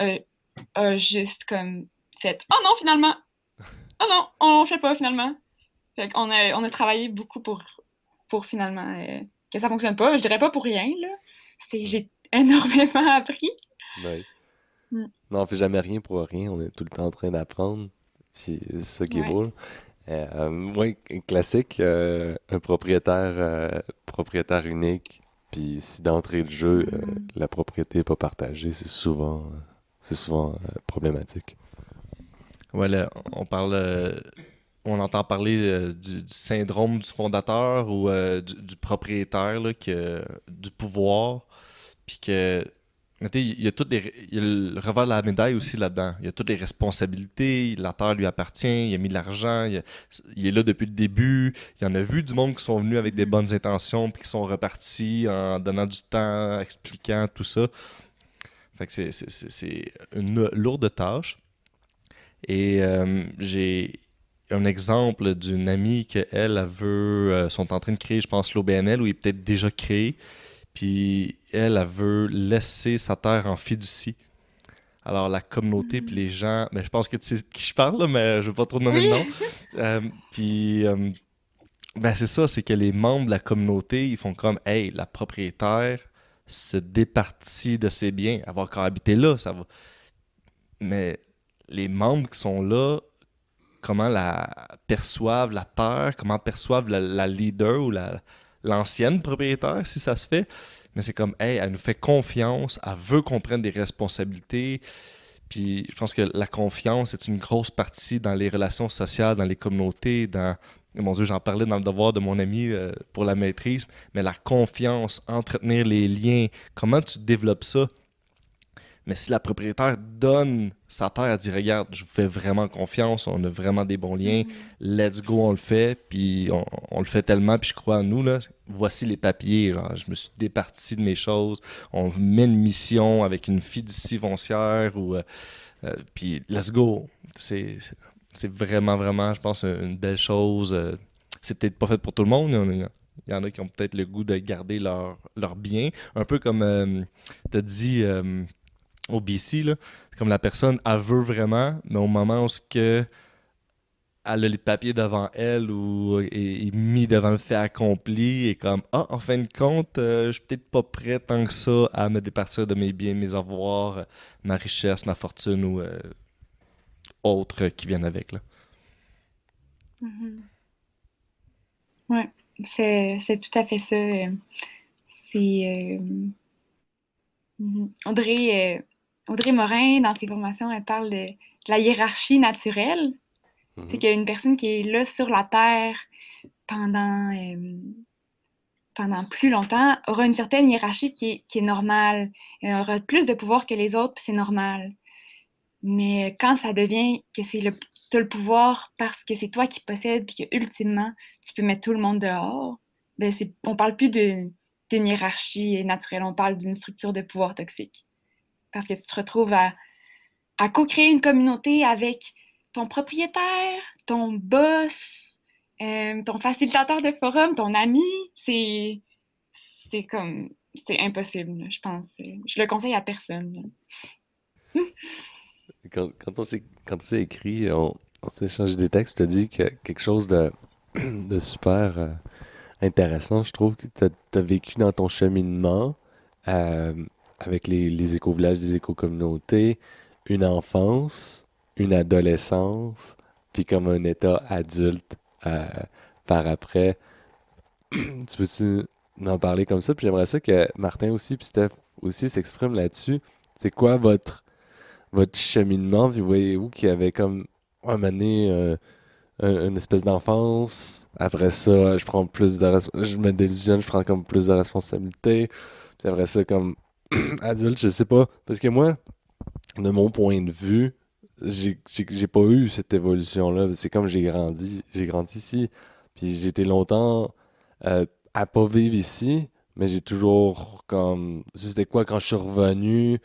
a juste comme fait « Oh non, finalement! Oh non, on le fait pas finalement! » Fait qu'on on a travaillé beaucoup pour finalement que ça fonctionne pas. Je dirais pas pour rien, là. Mm. J'ai énormément appris. Ouais. Mm. Non, on fait jamais rien pour rien, on est tout le temps en train d'apprendre. Puis c'est ça qui est Ouais. beau, là. Ouais, classique, un propriétaire unique. Puis si d'entrée de jeu, Mhm. la propriété n'est pas partagée, c'est souvent problématique. Ouais, là, on entend parler du syndrome du fondateur ou du propriétaire, là, du pouvoir, puis que, mais tu sais, il y a le revers de la médaille aussi là-dedans. Il y a toutes les responsabilités, la terre lui appartient, il a mis de l'argent, il est là depuis le début, il en a vu du monde qui sont venus avec des Mhm. bonnes intentions, puis qui sont repartis en donnant du temps, expliquant tout ça. Fait que c'est une lourde tâche. Et j'ai un exemple d'une amie qu'elle elle veut, sont en train de créer, je pense, l'OBNL, ou il est peut-être déjà créé. Puis elle veut laisser sa terre en fiducie. Alors la communauté puis Mhm. les gens, mais je pense que tu sais de qui je parle, là, mais je veux pas trop nommer de nom. Oui. Puis ben c'est ça, c'est que les membres de la communauté, ils font comme, hey, la propriétaire se départit de ses biens, elle va encore habiter là, ça va. Mais les membres qui sont là, comment la perçoivent la terre, comment perçoivent la leader ou l'ancienne propriétaire, si ça se fait. Mais c'est comme, hey, elle nous fait confiance, elle veut qu'on prenne des responsabilités. Puis je pense que la confiance est une grosse partie dans les relations sociales, dans les communautés, dans... Mon Dieu, j'en parlais dans le devoir de mon ami pour la maîtrise, mais la confiance, entretenir les liens, comment tu développes ça? Mais si la propriétaire donne sa terre, elle dit regarde, je vous fais vraiment confiance, on a vraiment des bons liens, Mhm. let's go, on le fait, puis on le fait tellement, puis je crois en nous, là. Voici les papiers, genre, je me suis départi de mes choses, on met une mission avec une fiducie foncière, ou, puis let's go. C'est vraiment, vraiment, je pense, une belle chose. C'est peut-être pas fait pour tout le monde, il y en a qui ont peut-être le goût de garder leur bien, un peu comme tu as dit au BC, là, c'est comme la personne, elle veut vraiment, mais au moment où ce que elle a les papiers devant elle ou est mis devant le fait accompli et comme ah en fin de compte je suis peut-être pas prêt tant que ça à me départir de mes biens, mes avoirs, ma richesse, ma fortune ou autres qui viennent avec là. Mhm. Ouais, c'est tout à fait ça. C'est Audrey Morin, dans ses formations, elle parle de la hiérarchie naturelle. C'est Mhm. qu'il y a une personne qui est là sur la Terre pendant, pendant plus longtemps aura une certaine hiérarchie qui est normale. Elle aura plus de pouvoir que les autres, puis c'est normal. Mais quand ça devient que t'as le pouvoir parce que c'est toi qui possèdes, puis que ultimement, tu peux mettre tout le monde dehors, ben on parle plus d'une hiérarchie naturelle, on parle d'une structure de pouvoir toxique. Parce que tu te retrouves à co-créer une communauté avec ton propriétaire, ton boss, ton facilitateur de forum, ton ami. C'est comme, c'est impossible, là, je pense. Je le conseille à personne. Là. Quand on s'est écrit, on s'est échangé des textes, tu as dit que quelque chose de super intéressant, je trouve, que tu as vécu dans ton cheminement euh, avec les éco-villages, les éco-communautés, une enfance, une adolescence, puis comme un état adulte euh, par après. Tu peux-tu en parler comme ça? Puis j'aimerais ça que Martin aussi, puis Steph aussi s'expriment là-dessus. C'est quoi votre cheminement? Puis voyez-vous qu'il y avait comme un moment donné, une espèce d'enfance. Après ça, je prends plus je me délusionne, je prends comme plus de responsabilités. Puis après ça, comme adulte, je sais pas. Parce que moi, de mon point de vue, j'ai pas eu cette évolution-là. C'est comme j'ai grandi. J'ai grandi ici. Puis j'ai été longtemps à pas vivre ici. Mais j'ai toujours comme. C'était quoi quand je suis revenu?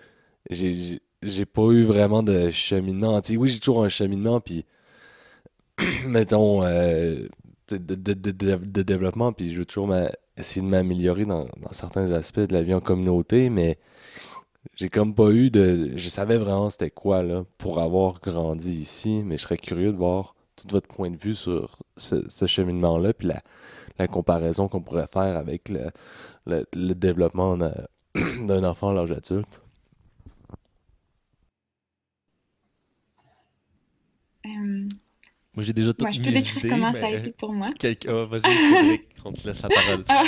J'ai pas eu vraiment de cheminement. Tu sais, oui, j'ai toujours un cheminement. Puis mettons, de développement, puis je veux toujours essayer de m'améliorer dans certains aspects de la vie en communauté, mais j'ai comme pas eu de. Je savais vraiment c'était quoi, là, pour avoir grandi ici, mais je serais curieux de voir tout votre point de vue sur ce cheminement-là, puis la comparaison qu'on pourrait faire avec le développement d'un enfant à l'âge adulte. Euh, Moi, j'ai déjà ouais, toutes je peux mes décrire idées, comment ça a mais été pour moi. Vas-y, Frédéric, on te laisse la parole. Ah,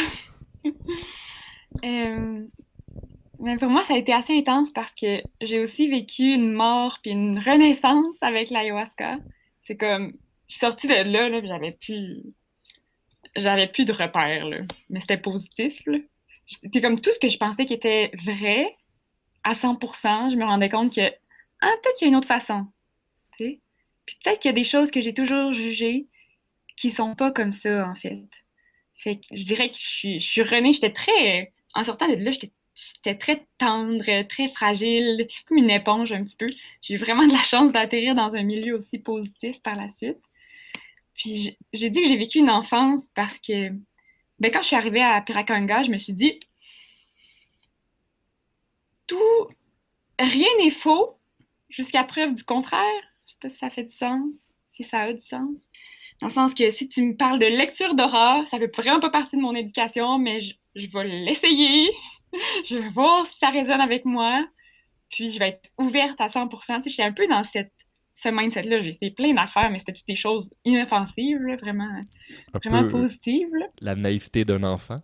euh, mais pour moi, ça a été assez intense parce que j'ai aussi vécu une mort puis une renaissance avec l'ayahuasca. C'est comme, je suis sortie de là, puis j'avais plus de repères, là. Mais c'était positif, là. C'était comme tout ce que je pensais qui était vrai à 100%. Je me rendais compte que, ah, peut-être qu'il y a une autre façon, tu sais. Puis peut-être qu'il y a des choses que j'ai toujours jugées qui sont pas comme ça, en fait. Fait que je dirais que je suis renée, en sortant de là, j'étais très tendre, très fragile, comme une éponge un petit peu. J'ai eu vraiment de la chance d'atterrir dans un milieu aussi positif par la suite. Puis j'ai dit que j'ai vécu une enfance parce que, ben, quand je suis arrivée à Piracanga, je me suis dit, tout, rien n'est faux jusqu'à preuve du contraire. Je sais pas si ça fait du sens, si ça a du sens. Dans le sens que si tu me parles de lecture d'horreur, ça fait vraiment pas partie de mon éducation, mais je vais l'essayer. Je vais voir si ça résonne avec moi. Puis je vais être ouverte à 100%. Tu sais, j'étais un peu dans ce mindset-là. J'ai essayé plein d'affaires, mais c'était toutes des choses inoffensives, là, vraiment, Un vraiment peu positives. Là. la naïveté d'un enfant.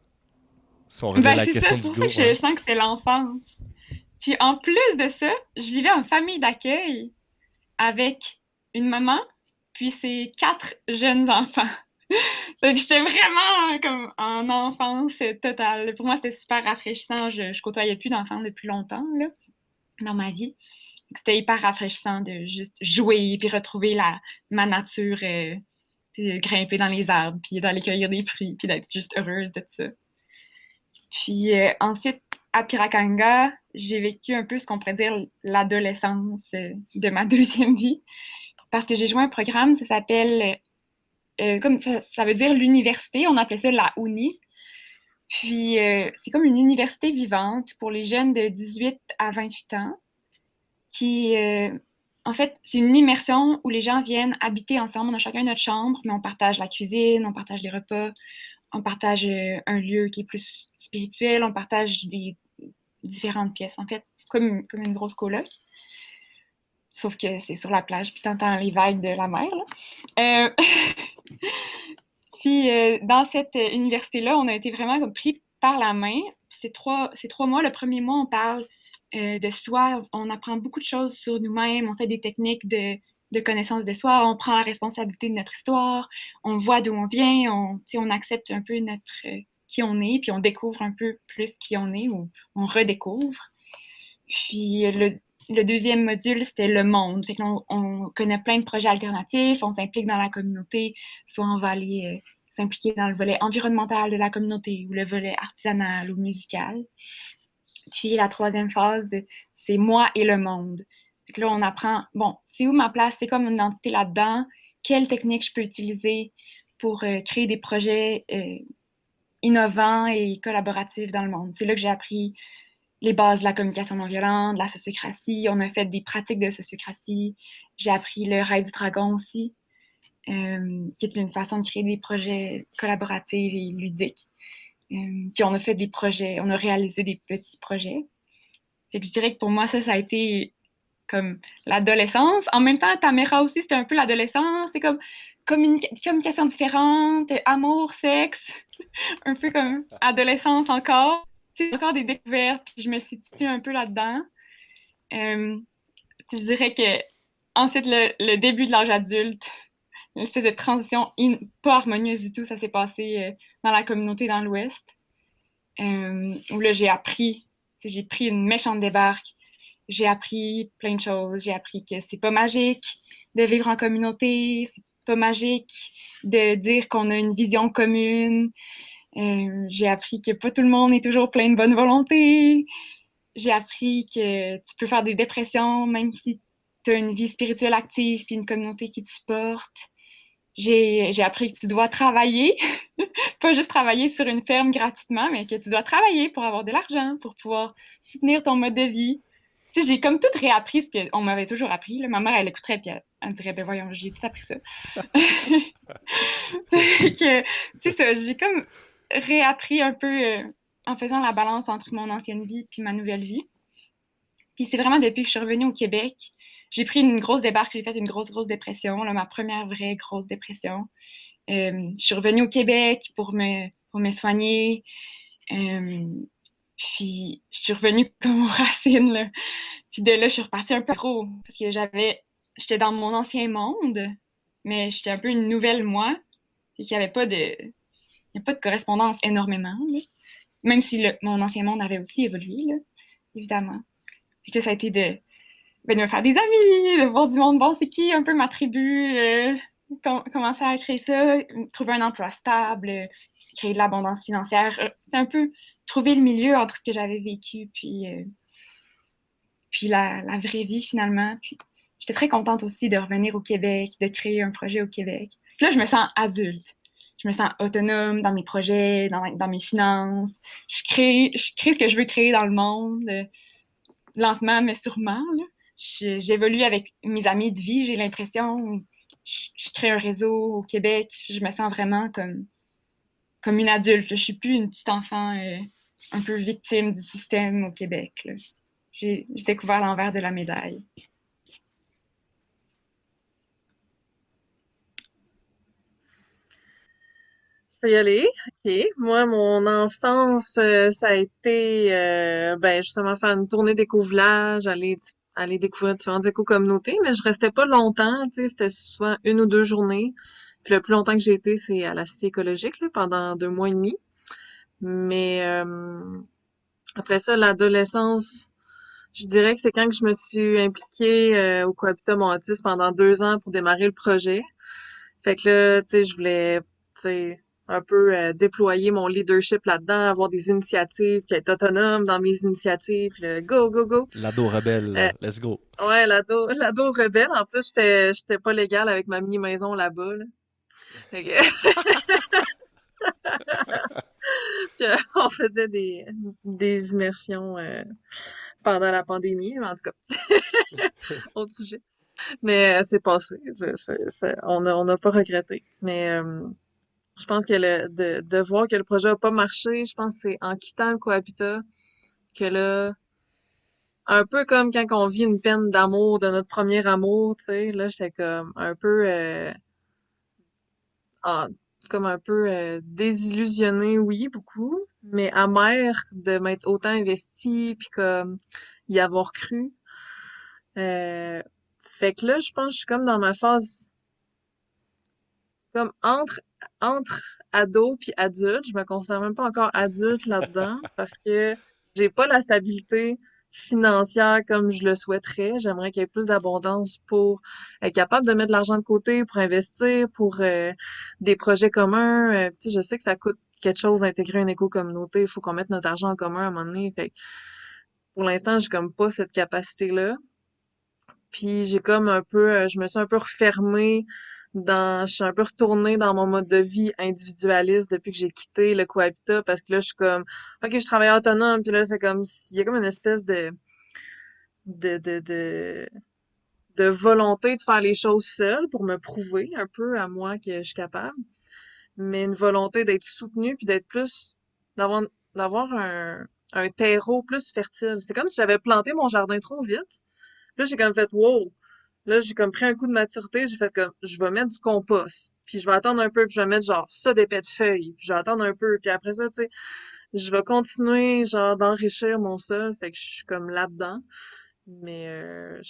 Si on revient à Ben, la c'est ça, question c'est du pour ça que go, je ouais. sens que c'est l'enfance. Puis en plus de ça, je vivais en famille d'accueil avec une maman, puis ses 4 jeunes enfants. Fait que j'étais vraiment comme en enfance totale. Pour moi, c'était super rafraîchissant. Je côtoyais plus d'enfants depuis longtemps là, dans ma vie. C'était hyper rafraîchissant de juste jouer puis retrouver ma nature, grimper dans les arbres puis d'aller cueillir des fruits puis d'être juste heureuse de ça. Puis ensuite, à Piracanga, j'ai vécu un peu ce qu'on pourrait dire l'adolescence de ma deuxième vie parce que j'ai joué un programme, ça s'appelle comme ça veut dire l'université, on appelait ça la uni. Puis c'est comme une université vivante pour les jeunes de 18 à 28 ans qui en fait, c'est une immersion où les gens viennent habiter ensemble. On a chacun notre chambre, mais on partage la cuisine, on partage les repas, on partage un lieu qui est plus spirituel, on partage des différentes pièces, en fait, comme une grosse coloc. Sauf que c'est sur la plage, puis t'entends les vagues de la mer, là. Puis dans cette université-là, on a été vraiment comme, pris par la main. Ces 3 mois, le premier mois, on parle de soi, on apprend beaucoup de choses sur nous-mêmes, on fait des techniques de connaissance de soi, on prend la responsabilité de notre histoire, on voit d'où on vient, on accepte un peu qui on est, puis on découvre un peu plus qui on est, ou on redécouvre. Puis le deuxième module, c'était le monde. Fait on connaît plein de projets alternatifs, on s'implique dans la communauté, soit on va aller s'impliquer dans le volet environnemental de la communauté ou le volet artisanal ou musical. Puis la troisième phase, c'est moi et le monde. Fait que là, on apprend, bon, c'est où ma place, c'est comme une identité là-dedans, quelle technique je peux utiliser pour créer des projets innovants et collaboratifs dans le monde. C'est là que j'ai appris les bases de la communication non violente, de la sociocratie. On a fait des pratiques de sociocratie. J'ai appris le rêve du dragon aussi, qui est une façon de créer des projets collaboratifs et ludiques. Puis on a fait des projets, on a réalisé des petits projets. Fait que je dirais que pour moi, ça a été comme l'adolescence. En même temps, Tamera aussi, c'était un peu l'adolescence. C'est comme communication différente, amour, sexe, un peu comme adolescence encore. C'est encore des découvertes, puis je me situe un peu là-dedans. Puis je dirais que ensuite, le début de l'âge adulte, une espèce de transition pas harmonieuse du tout, ça s'est passé dans la communauté dans l'Ouest, où là, j'ai pris une méchante débarque. J'ai appris plein de choses. J'ai appris que c'est pas magique de vivre en communauté, c'est pas magique de dire qu'on a une vision commune. J'ai appris que pas tout le monde est toujours plein de bonne volonté. J'ai appris que tu peux faire des dépressions même si tu as une vie spirituelle active puis une communauté qui te supporte. J'ai appris que tu dois travailler, pas juste travailler sur une ferme gratuitement, mais que tu dois travailler pour avoir de l'argent, pour pouvoir soutenir ton mode de vie. Tu sais, j'ai comme tout réappris ce qu'on m'avait toujours appris. Là. Ma mère, elle écouterait puis elle me dirait, ben voyons, j'ai tout appris ça. C'est ça, j'ai comme réappris un peu en faisant la balance entre mon ancienne vie puis ma nouvelle vie. Puis c'est vraiment depuis que je suis revenue au Québec, j'ai pris une grosse débarque, j'ai fait une grosse dépression, là, ma première vraie grosse dépression. Je suis revenue au Québec pour me soigner. Puis je suis revenue comme aux racines, là. Puis de là, je suis repartie un peu gros, parce que j'étais dans mon ancien monde, mais j'étais un peu une nouvelle moi, et qu'il n'y avait il y a pas de correspondance énormément, là. Même si mon ancien monde avait aussi évolué, là, évidemment. Puis que ça a été de me faire des amis, de voir du monde, bon, c'est qui un peu ma tribu, commencer à créer ça, trouver un emploi stable, créer de l'abondance financière. C'est un peu trouver le milieu entre ce que j'avais vécu puis la vraie vie finalement. Puis j'étais très contente aussi de revenir au Québec, de créer un projet au Québec. Puis là, je me sens adulte. Je me sens autonome dans mes projets, dans mes finances. Je crée ce que je veux créer dans le monde, lentement mais sûrement, là. J'évolue avec mes amis de vie, j'ai l'impression. Je crée un réseau au Québec. Je me sens vraiment comme une adulte. Je suis plus une petite enfant un peu victime du système au Québec, là. J'ai découvert l'envers de la médaille. Je peux y aller. OK. Moi, mon enfance, ça a été ben justement faire une tournée d'éco-village, aller découvrir différentes éco-communautés, mais je restais pas longtemps, tu sais, c'était souvent 1 ou 2 journées. Puis le plus longtemps que j'ai été, c'est à la Cité écologique, là, pendant 2 mois et demi. Mais après ça, l'adolescence, je dirais que c'est quand que je me suis impliquée au Cohabitat Montis pendant 2 ans pour démarrer le projet. Fait que là, tu sais, je voulais, tu sais, un peu déployer mon leadership là-dedans, avoir des initiatives, puis être autonome dans mes initiatives, le go, go, go. L'ado rebelle, let's go. Ouais, l'ado rebelle. En plus, j'étais pas légale avec ma mini-maison là-bas, là. Fait que, puis, on faisait des immersions pendant la pandémie, mais en tout cas, autre sujet. Mais c'est passé. On n'a pas regretté. Mais je pense que de voir que le projet a pas marché, je pense que c'est en quittant le cohabitat que là, un peu comme quand on vit une peine d'amour de notre premier amour, tu sais, là, j'étais comme un peu, ah, comme un peu désillusionnée, oui, beaucoup, mais amère de m'être autant investie puis comme y avoir cru. Euh, Fait que là, je pense que je suis comme dans ma phase, comme entre ado puis adulte. Je me considère même pas encore adulte là-dedans parce que j'ai pas la stabilité financière comme je le souhaiterais. J'aimerais qu'il y ait plus d'abondance pour être capable de mettre de l'argent de côté, pour investir, pour des projets communs. Tu sais, je sais que ça coûte quelque chose d'intégrer une éco-communauté. Il faut qu'on mette notre argent en commun à un moment donné. Fait que pour l'instant, j'ai comme pas cette capacité-là. Puis j'ai comme un peu, je me suis un peu refermée je suis un peu retournée dans mon mode de vie individualiste depuis que j'ai quitté le cohabitat parce que là je suis comme, ok, je travaille autonome, puis là c'est comme, il y a comme une espèce de, de, de, de volonté de faire les choses seule pour me prouver un peu à moi que je suis capable, mais une volonté d'être soutenue puis d'être plus, d'avoir, d'avoir un terreau plus fertile. C'est comme si j'avais planté mon jardin trop vite. Là, j'ai comme fait, wow! Là, j'ai comme pris un coup de maturité, j'ai fait comme, je vais mettre du compost, puis je vais attendre un peu, puis je vais mettre genre ça d'épais de feuilles, puis je vais attendre un peu, puis après ça, tu sais, je vais continuer genre d'enrichir mon sol, fait que je suis comme là-dedans, mais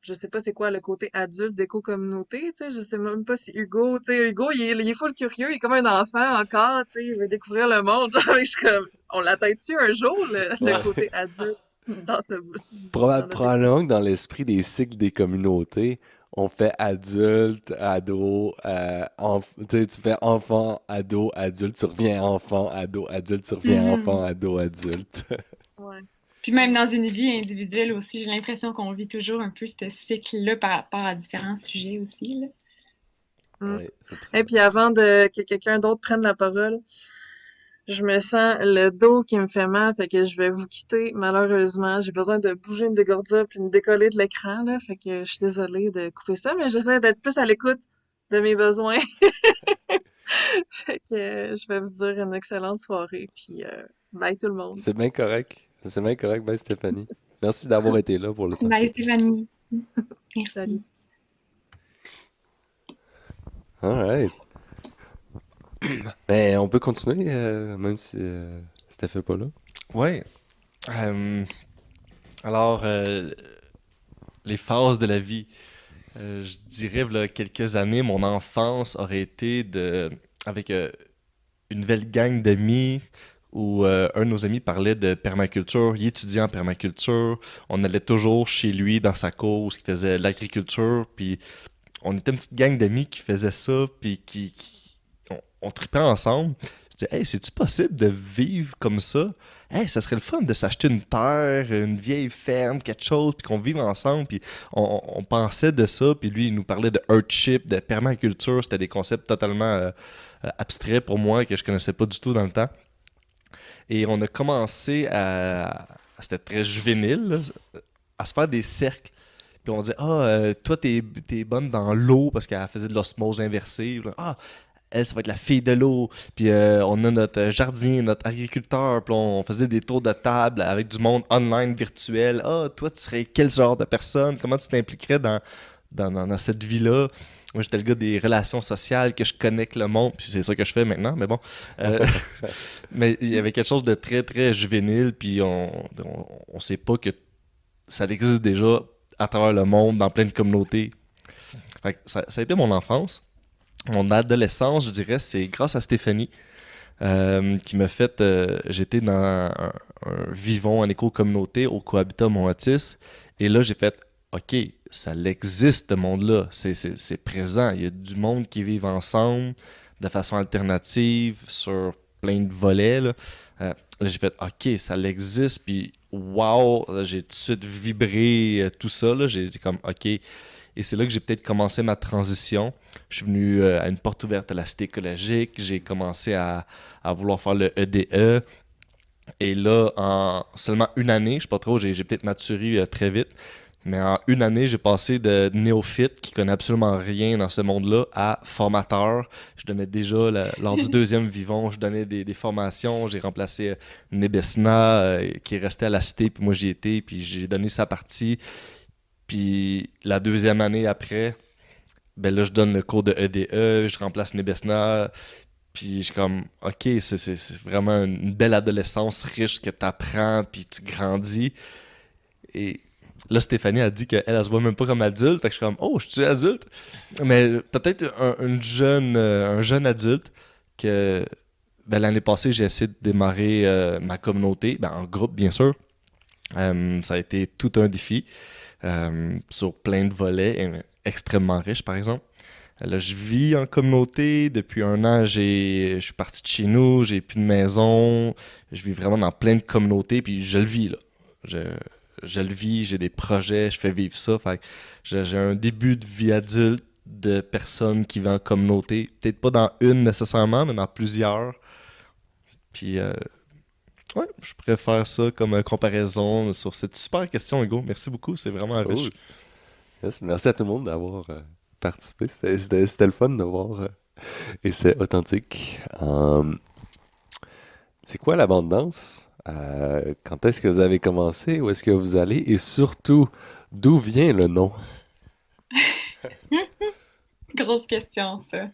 je sais pas c'est quoi le côté adulte d'éco-communauté, tu sais, je sais même pas si Hugo, tu sais, Hugo, il est full curieux, il est comme un enfant encore, tu sais, il veut découvrir le monde, genre, je suis comme, on l'atteint-tu un jour, le Ouais. côté adulte dans dans notre Probablement que dans l'esprit des cycles des communautés, on fait adulte, ado, tu sais, tu fais enfant, ado, adulte, tu reviens enfant, ado, adulte, tu reviens enfant, Mhm. ado, adulte. Ouais. Puis même dans une vie individuelle aussi, j'ai l'impression qu'on vit toujours un peu ce cycle-là par rapport à différents sujets aussi, là. Mm. Oui, c'est Et très... puis avant que quelqu'un d'autre prenne la parole, je me sens le dos qui me fait mal, fait que je vais vous quitter. Malheureusement, j'ai besoin de bouger une dégourdure puis me décoller de l'écran, là, fait que je suis désolée de couper ça, mais j'essaie d'être plus à l'écoute de mes besoins. Fait que je vais vous dire une excellente soirée, puis bye tout le monde. C'est bien correct. C'est bien correct, ben Stéphanie. Merci d'avoir été là pour le temps que Bye t'étais. Stéphanie. Salut. Merci. All right. Ben, on peut continuer, même si Steph est pas là. Ouais. Euh, alors, les phases de la vie. Je dirais, là, quelques années, mon enfance aurait été avec une nouvelle gang d'amis où un de nos amis parlait de permaculture. Il étudiait en permaculture. On allait toujours chez lui dans sa cour où il faisait l'agriculture. Puis on était une petite gang d'amis qui faisait ça. Puis on tripait ensemble. Je disais, hey, c'est-tu possible de vivre comme ça? Hey, ça serait le fun de s'acheter une terre, une vieille ferme, quelque chose, puis qu'on vive ensemble. Puis on pensait de ça, puis lui, il nous parlait de earthship, de permaculture. C'était des concepts totalement abstraits pour moi que je connaissais pas du tout dans le temps. Et on a commencé c'était très juvénile, là, à se faire des cercles. Puis on disait, toi, t'es bonne dans l'eau parce qu'elle faisait de l'osmose inversée. Ah, elle, ça va être la fille de l'eau. Puis on a notre jardinier, notre agriculteur. Puis on faisait des tours de table avec du monde online virtuel. Ah, toi, tu serais quel genre de personne? Comment tu t'impliquerais dans cette vie-là? Moi, j'étais le gars des relations sociales, que je connecte le monde. Puis c'est ça que je fais maintenant, mais bon. Euh, mais il y avait quelque chose de très, très juvénile. Puis on sait pas que ça existe déjà à travers le monde, dans plein de communautés. Fait que ça a été mon enfance. Mon adolescence, je dirais, c'est grâce à Stéphanie qui m'a fait. J'étais dans un vivon en éco-communauté au Cohabitat Mont-Otis. Et là, j'ai fait OK, ça existe, ce monde-là. C'est présent. Il y a du monde qui vit ensemble de façon alternative sur plein de volets. Là, j'ai fait OK, ça existe. Puis, wow, j'ai tout de suite vibré tout ça. Là. J'ai dit comme OK. Et c'est là que j'ai peut-être commencé ma transition. Je suis venu à une porte ouverte à la cité écologique. J'ai commencé à vouloir faire le EDE. Et là, en seulement une année, je sais pas trop, j'ai peut-être maturé très vite, mais en une année, j'ai passé de néophyte qui connaît absolument rien dans ce monde-là à formateur. Je donnais déjà, lors du deuxième vivon, je donnais des formations. J'ai remplacé Nebesna qui est resté à la cité, puis moi j'y étais, puis j'ai donné sa partie. Puis la deuxième année après, ben là, je donne le cours de EDE, je remplace Nebesna. Puis je suis comme, OK, c'est vraiment une belle adolescence riche que tu apprends, puis tu grandis. Et Là, Stéphanie a dit qu'elle se voit même pas comme adulte. Fait que je suis comme, oh, je suis adulte. Mais peut-être un jeune adulte que ben, l'année passée, j'ai essayé de démarrer ma communauté, ben, en groupe, bien sûr. Ça a été tout un défi sur plein de volets, extrêmement riche, par exemple. Là, je vis en communauté. Depuis un an, je suis parti de chez nous, j'ai plus de maison. Je vis vraiment dans plein de communautés, puis je le vis, là. Je, je le vis, j'ai des projets, je fais vivre ça. Fait que j'ai un début de vie adulte de personnes qui vivent en communauté. Peut-être pas dans une nécessairement, mais dans plusieurs. Puis, ouais, je préfère ça comme comparaison sur cette super question, Hugo. Merci beaucoup, c'est vraiment riche. Cool. Yes, merci à tout le monde d'avoir participé. C'était le fun de voir. Et c'est authentique. C'est quoi la bande danse? Quand est-ce que vous avez commencé? Où est-ce que vous allez? Et surtout, d'où vient le nom? Grosse question, ça.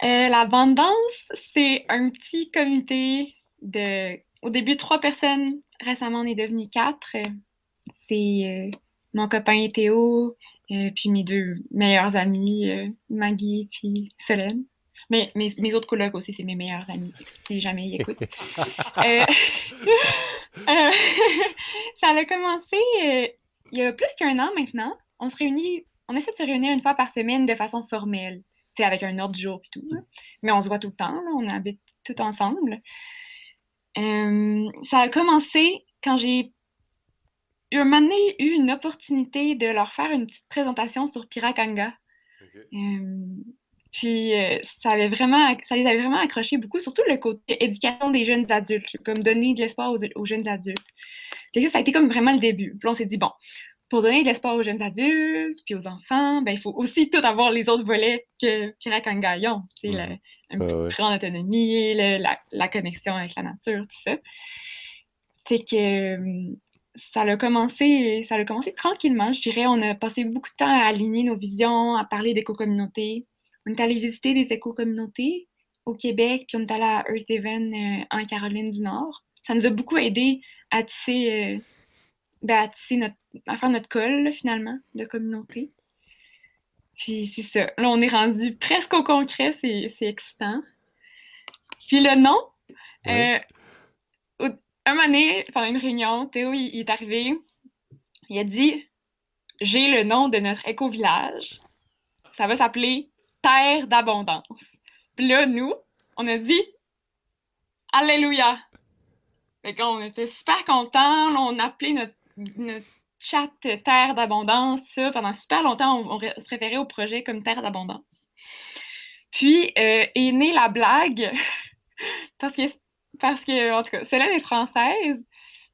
La bande danse, c'est un petit comité de, au début, 3 personnes. Récemment, on est devenu 4. C'est mon copain Théo, puis mes 2 meilleurs amis, Maggie puis Solène. Mais mes autres colocs aussi, c'est mes meilleurs amis, si jamais ils écoutent. Euh, euh, Ça a commencé il y a plus qu'1 an maintenant. On essaie de se réunir 1 fois par semaine de façon formelle, tu sais, avec un ordre du jour et tout, là. Mais on se voit tout le temps, là, on habite tout ensemble. Ça a commencé quand j'ai un moment donné eu une opportunité de leur faire une petite présentation sur Piracanga. Euh, Puis ça les avait vraiment accrochés beaucoup, surtout le côté éducation des jeunes adultes, comme donner de l'espoir aux jeunes adultes. Puis ça a été comme vraiment le début. Puis là, on s'est dit, bon, pour donner de l'espoir aux jeunes adultes, puis aux enfants, ben, il faut aussi tout avoir les autres volets que Piracanga ont. Tu sais, Mhm. un petit Ouais. plus grande autonomie, la connexion avec la nature, tout ça. Fait que ça a commencé tranquillement, je dirais. On a passé beaucoup de temps à aligner nos visions, à parler d'éco-communautés. On est allé visiter des éco-communautés au Québec, puis on est allé à Earth Haven en Caroline du Nord. Ça nous a beaucoup aidé à tisser, à faire notre colle, là, finalement, de communauté. Puis c'est ça. Là, on est rendu presque au concret, c'est excitant. Puis le nom, Ouais. euh, un moment donné, pendant une réunion, Théo, il est arrivé, il a dit, j'ai le nom de notre éco-village. Ça va s'appeler Terre d'abondance. Puis là, nous, on a dit Alléluia. Fait qu'on était super contents. Là, on appelait notre chat Terre d'abondance. Ça, pendant super longtemps, on se référait au projet comme Terre d'abondance. Puis est née la blague parce que en tout cas, Célène est française.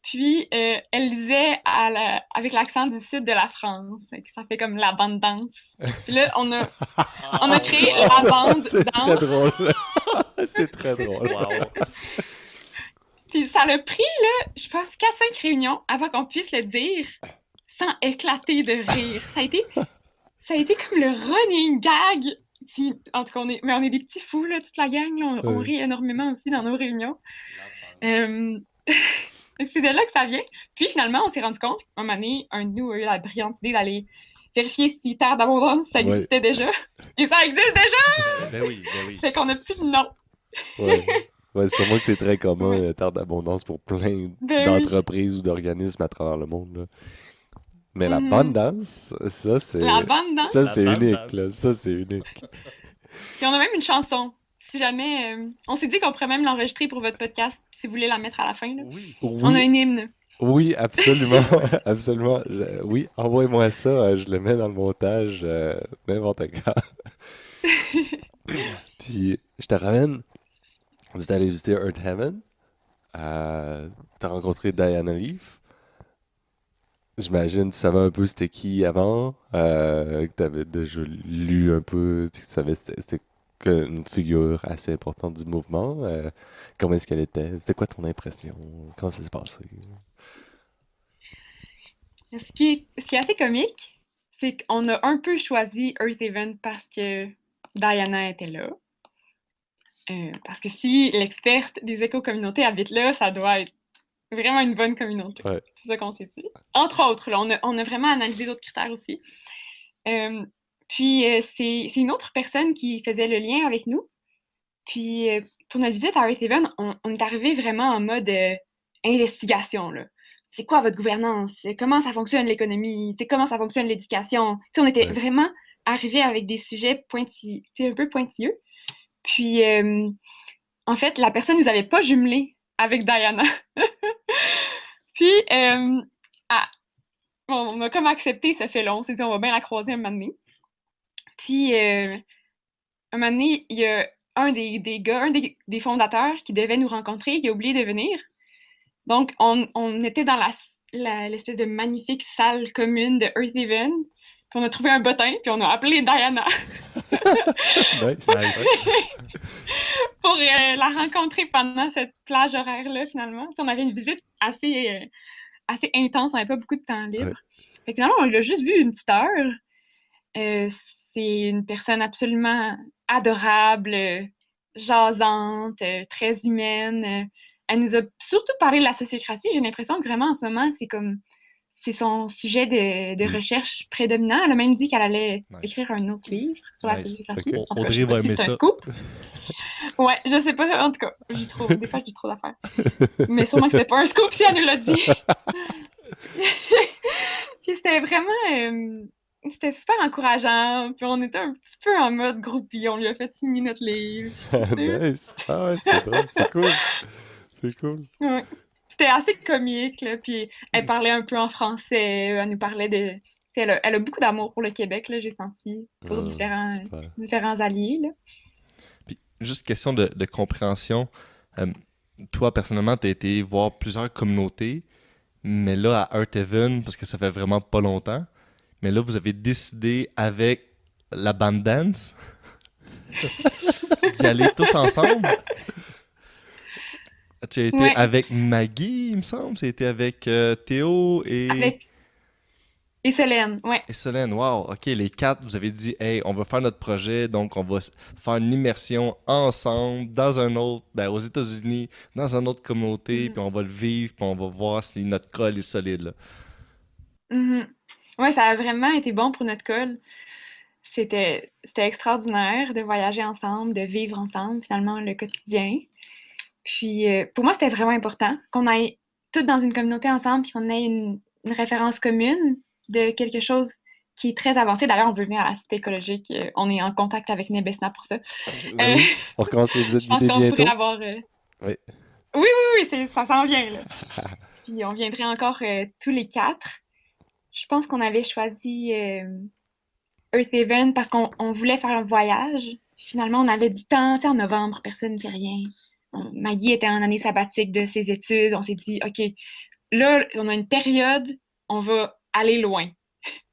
Puis, elle lisait avec l'accent du sud de la France. Fait que ça fait comme la bande danse. Puis là, on a créé la bande C'est très danse. drôle. C'est très drôle. Wow. Puis ça l'a pris, là, je pense, 4-5 réunions avant qu'on puisse le dire sans éclater de rire. Ça a été comme le running gag. En tout cas, on est des petits fous, là, toute la gang. Là, on Ouais. rit énormément aussi dans nos réunions. Euh, C'est de là que ça vient. Puis finalement, on s'est rendu compte qu'à un moment donné, un de nous a eu la brillante idée d'aller vérifier si Terre d'abondance, ça Ouais. existait déjà. Et ça existe déjà! Ben oui, ben oui. Fait qu'on a plus de nom. Ouais. Ouais, sûrement que c'est très commun, Ouais. Terre d'abondance, pour plein Ben oui. d'entreprises ou d'organismes à travers le monde, là. Mais la Mhm. bande danse, ça, La c'est bande danse. ça, La c'est bande unique, danse. là. Ça, c'est unique. Puis on a même une chanson. Si jamais. On s'est dit qu'on pourrait même l'enregistrer pour votre podcast, si vous voulez la mettre à la fin, là. Oui. On a Oui, un hymne. oui, absolument. Absolument. Oui, envoie-moi ça, je le mets dans le montage, n'importe quand. Puis, je te ramène. Vous êtes allé visiter Earth Heaven. T'as rencontré Diana Leaf. J'imagine que tu savais un peu c'était qui avant, que tu avais déjà lu un peu, puis que tu savais que c'était une figure assez importante du mouvement. Comment est-ce qu'elle était? C'était quoi ton impression? Comment ça s'est passé? Ce qui est assez comique, c'est qu'on a un peu choisi Earth Haven parce que Diana était là. Parce que si l'experte des éco-communautés habite là, ça doit être vraiment une bonne communauté. Ouais. C'est ça qu'on s'est dit. Entre autres, là, on a vraiment analysé d'autres critères aussi. Puis, c'est une autre personne qui faisait le lien avec nous. Puis, pour notre visite à Earthaven, on est arrivé vraiment en mode investigation, là. C'est quoi votre gouvernance? Comment ça fonctionne l'économie? C'est comment ça fonctionne l'éducation? Tu sais, on était Ouais. vraiment arrivé avec des sujets pointilleux, tu sais, un peu pointilleux. Puis, en fait, la personne nous avait pas jumelés avec Diana. Puis, bon, on a comme accepté, ça fait long. On s'est dit, on va bien la croiser un moment donné. Puis, un moment donné, il y a un des gars, des fondateurs qui devait nous rencontrer, qui a oublié de venir. Donc, on était dans l'espèce de magnifique salle commune de Earthaven. Puis on a trouvé un bottin, puis on a appelé Diana Nice. Nice. pour la rencontrer pendant cette plage horaire-là, finalement. Tu sais, on avait une visite assez intense, on n'avait pas beaucoup de temps libre. Ouais. Fait que finalement, on l'a juste vu une petite heure. C'est une personne absolument adorable, jasante, très humaine. Elle nous a surtout parlé de la sociocratie. J'ai l'impression que vraiment, en ce moment, c'est son sujet de Mm. recherche prédominant. Elle a même dit qu'elle allait Nice. écrire un autre livre sur la Nice. sociocratie. Ok. En tout cas, Audrey je sais pas va si aimer c'est un ça. scoop. Ouais, je sais pas. En tout cas, des fois, je dis trop d'affaires. Mais sûrement que c'est pas un scoop si elle nous l'a dit. Puis c'était vraiment... c'était super encourageant. Puis on était un petit peu en mode groupie. On lui a fait signer notre livre. Nice. Ah ouais, c'est drôle, c'est cool. C'est cool. Ouais. C'était assez comique, là. Puis elle parlait un peu en français. Elle nous parlait de... Tu sais, elle a beaucoup d'amour pour le Québec, là, j'ai senti, pour Ah, super. différents alliés, là. Puis, juste question de compréhension. Euh, Toi, personnellement, tu as été voir plusieurs communautés, mais là, à Earthaven, parce que ça fait vraiment pas longtemps, mais là, vous avez décidé avec la band dance d'y aller tous ensemble. Tu as été Ouais. avec Maggie, il me semble. Tu as été avec Théo Et Solène, ouais. et Solène. Wow, ok, les quatre, vous avez dit, hey, on va faire notre projet, donc on va faire une immersion ensemble dans un autre, ben, aux États-Unis, dans une autre communauté, puis on va le vivre, puis on va voir si notre colle est solide, là. Mhm. Ouais, ça a vraiment été bon pour notre col. C'était extraordinaire de voyager ensemble, de vivre ensemble, finalement, le quotidien. Puis, pour moi, c'était vraiment important qu'on aille toutes dans une communauté ensemble, puis qu'on ait une référence commune de quelque chose qui est très avancé. D'ailleurs, on veut venir à la Cité écologique. On est en contact avec Nebesna pour ça. Ah oui? On recommence les visites Je pense guidées qu'on pourrait bientôt? avoir... Oui. Oui, ça s'en vient, là. Puis, on viendrait encore tous les quatre. Je pense qu'on avait choisi Earthaven parce qu'on voulait faire un voyage. Finalement, on avait du temps. Tu sais, en novembre, personne ne fait rien. Maggie était en année sabbatique de ses études. On s'est dit, OK, là, on a une période, on va aller loin.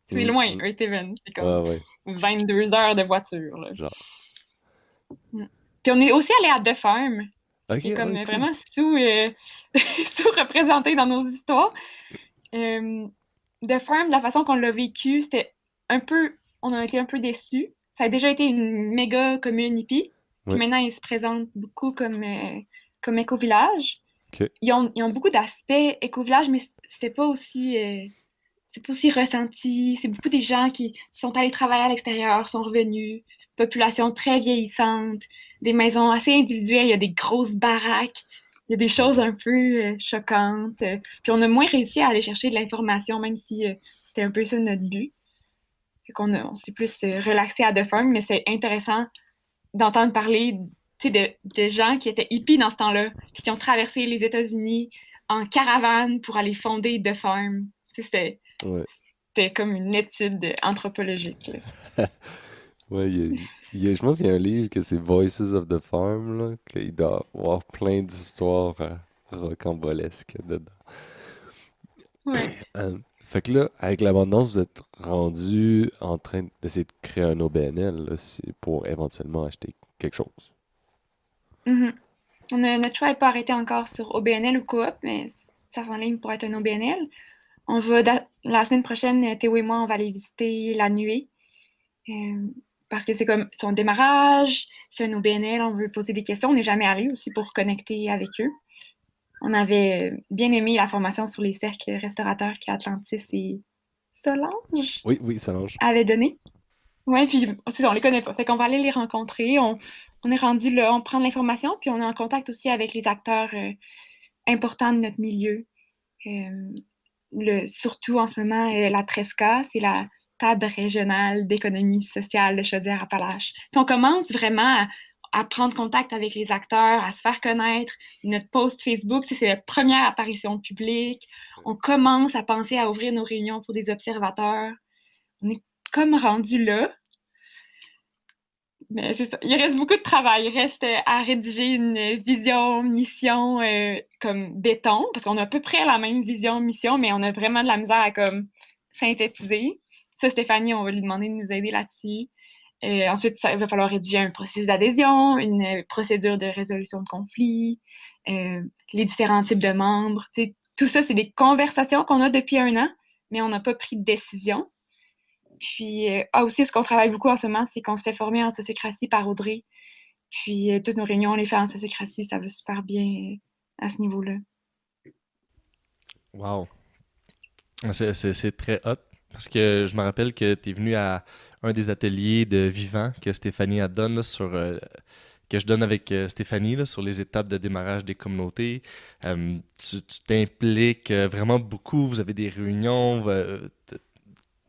C'est loin, Earthaven. C'est comme Ouais. 22 heures de voiture, là. Genre. Mm. Puis on est aussi allé à The Farm, Ok, qui est comme ouais, cool. vraiment sous-représenté dans nos histoires. The Farm, la façon qu'on l'a vécu, c'était un peu... On a été un peu déçus. Ça a déjà été une méga commune hippie. Puis Oui. maintenant, ils se présentent beaucoup comme éco-village. Ok. Ils ont beaucoup d'aspects éco-village, mais c'est pas aussi ressenti. C'est beaucoup des gens qui sont allés travailler à l'extérieur, sont revenus. Population très vieillissante, des maisons assez individuelles, il y a des grosses baraques, il y a des choses un peu choquantes. Puis on a moins réussi à aller chercher de l'information, même si c'était un peu ça notre but. Fait on s'est plus relaxé à The Farm, mais c'est intéressant d'entendre parler, tu sais, de gens qui étaient hippies dans ce temps-là, puis qui ont traversé les États-Unis en caravane pour aller fonder The Farm. Tu sais, Ouais. c'était comme une étude anthropologique, là. Ouais, je pense qu'il y a un livre que c'est Voices of the Farm, là, qu'il doit avoir plein d'histoires rocambolesques dedans. Ouais. Fait que là, avec l'abondance, vous êtes rendu en train d'essayer de créer un OBNL là, pour éventuellement acheter quelque chose. Mhm. Notre choix n'est pas arrêté encore sur OBNL ou Coop, mais ça s'enligne pour être un OBNL. La semaine prochaine, Théo et moi, on va aller visiter la nuée. Parce que c'est comme son démarrage, c'est un OBNL, on veut poser des questions. On n'est jamais allé aussi pour connecter avec eux. On avait bien aimé la formation sur les cercles restaurateurs qu'Atlantis et Solange Oui, oui, ça mange. avaient donné. Ouais, puis c'est ça, on les connaît pas. Fait qu'on va aller les rencontrer. On est rendu là, on prend de l'information, puis on est en contact aussi avec les acteurs importants de notre milieu. Euh, surtout en ce moment, la Tresca, c'est la table régionale d'économie sociale de Chaudière-Appalaches. On commence vraiment à prendre contact avec les acteurs, à se faire connaître. Notre post Facebook, c'est la première apparition publique. On commence à penser à ouvrir nos réunions pour des observateurs. On est comme rendu là. Mais c'est ça. Il reste beaucoup de travail. Il reste à rédiger une vision, mission comme béton, parce qu'on a à peu près la même vision, mission, mais on a vraiment de la misère à comme synthétiser. Ça, Stéphanie, on va lui demander de nous aider là-dessus. Ensuite, il va falloir rédiger un processus d'adhésion, une procédure de résolution de conflit, les différents types de membres. T'sais, tout ça, c'est des conversations qu'on a depuis 1 an, mais on n'a pas pris de décision. Puis, aussi, ce qu'on travaille beaucoup en ce moment, c'est qu'on se fait former en sociocratie par Audrey. Puis, toutes nos réunions, on les fait en sociocratie. Ça va super bien à ce niveau-là. Wow. C'est très hot. Parce que je me rappelle que tu es venu à un des ateliers de vivant que Stéphanie a donné que je donne avec Stéphanie là, sur les étapes de démarrage des communautés. Tu t'impliques vraiment beaucoup. Vous avez des réunions.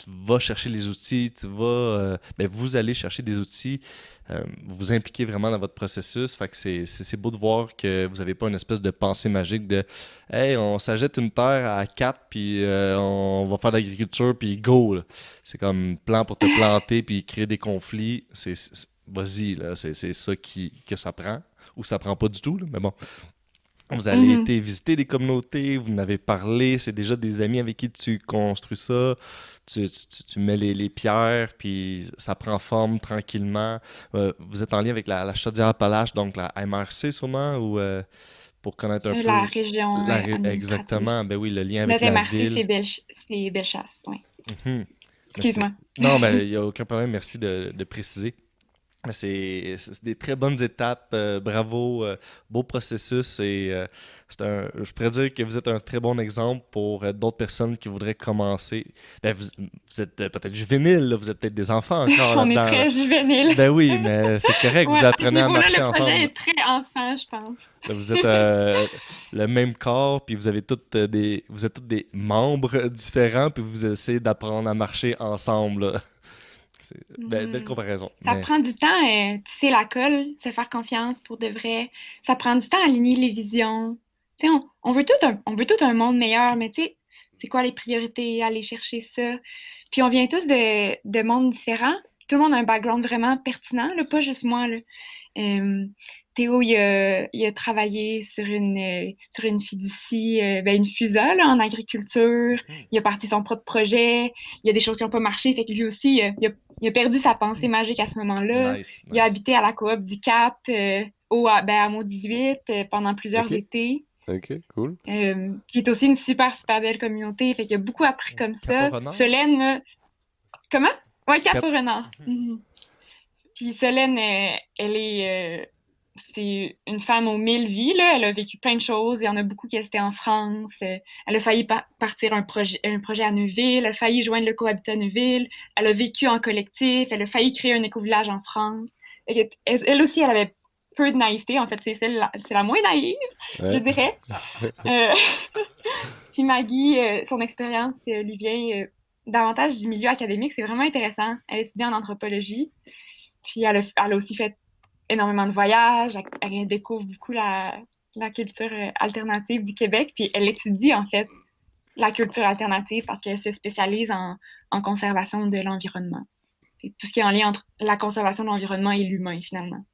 Tu vas chercher les outils, vous allez chercher des outils, vous vous impliquez vraiment dans votre processus, fait que c'est beau de voir que vous n'avez pas une espèce de pensée magique de « Hey, on s'achète une terre à 4, puis on va faire de l'agriculture, puis go! » C'est comme plan pour te planter, puis créer des conflits, vas-y, là, c'est ça que ça prend, ou ça prend pas du tout, là, mais bon. Vous allez été visiter des communautés, vous en avez parlé, c'est déjà des amis avec qui tu construis ça, tu mets les pierres, puis ça prend forme tranquillement. Vous êtes en lien avec la Chaudière-Appalaches, donc la MRC sûrement, ou pour connaître un peu... La région administrative. Exactement, ben oui, le lien avec Notre la MRC, ville. c'est Bellechasse, oui. Excuse-moi. Non, mais il n'y a aucun problème, merci de préciser. C'est des très bonnes étapes, bravo, beau processus et je pourrais dire que vous êtes un très bon exemple pour d'autres personnes qui voudraient commencer. Ben, vous êtes peut-être juvénile, là, vous êtes peut-être des enfants encore On est là-dedans. très juvénile. Ben oui, mais c'est correct, vous apprenez à marcher ensemble. Le projet est très enfant, je pense. Là, vous êtes le même corps, puis vous êtes tous des membres différents, puis vous essayez d'apprendre à marcher ensemble, là. Belle comparaison. Ça prend du temps, tisser la colle, se faire confiance pour de vrai. Ça prend du temps à aligner les visions. Tu sais, on veut tout un monde meilleur, mais tu sais, c'est quoi les priorités, aller chercher ça. Puis on vient tous de mondes différents. Tout le monde a un background vraiment pertinent, là, pas juste moi, là. Théo, il a travaillé sur une fiducie, une FUSA là, en agriculture. Il a parti son propre projet. Il y a des choses qui n'ont pas marché. Fait que lui aussi, il a perdu sa pensée magique à ce moment-là. Nice. Il a habité à la coop du Cap, à Mont 18, pendant plusieurs étés. OK, cool. Qui est aussi une super, super belle communauté. Fait qu'il a beaucoup appris comme ça. Solène, là... Comment? Oui, Cap au Renard. Puis Solène, elle est... c'est une femme aux 1000 vies, là. Elle a vécu plein de choses. Il y en a beaucoup qui étaient en France. Elle a failli partir un projet à Neuville. Elle a failli joindre le cohabitat Neuville. Elle a vécu en collectif. Elle a failli créer un éco-village en France. Elle aussi, elle avait peu de naïveté. En fait, c'est la moins naïve, je dirais. Puis Maggie, son expérience lui vient davantage du milieu académique. C'est vraiment intéressant. Elle étudie en anthropologie. Puis elle a aussi fait énormément de voyages, elle découvre beaucoup la culture alternative du Québec, puis elle étudie en fait la culture alternative parce qu'elle se spécialise en conservation de l'environnement. Et tout ce qui est en lien entre la conservation de l'environnement et l'humain, finalement.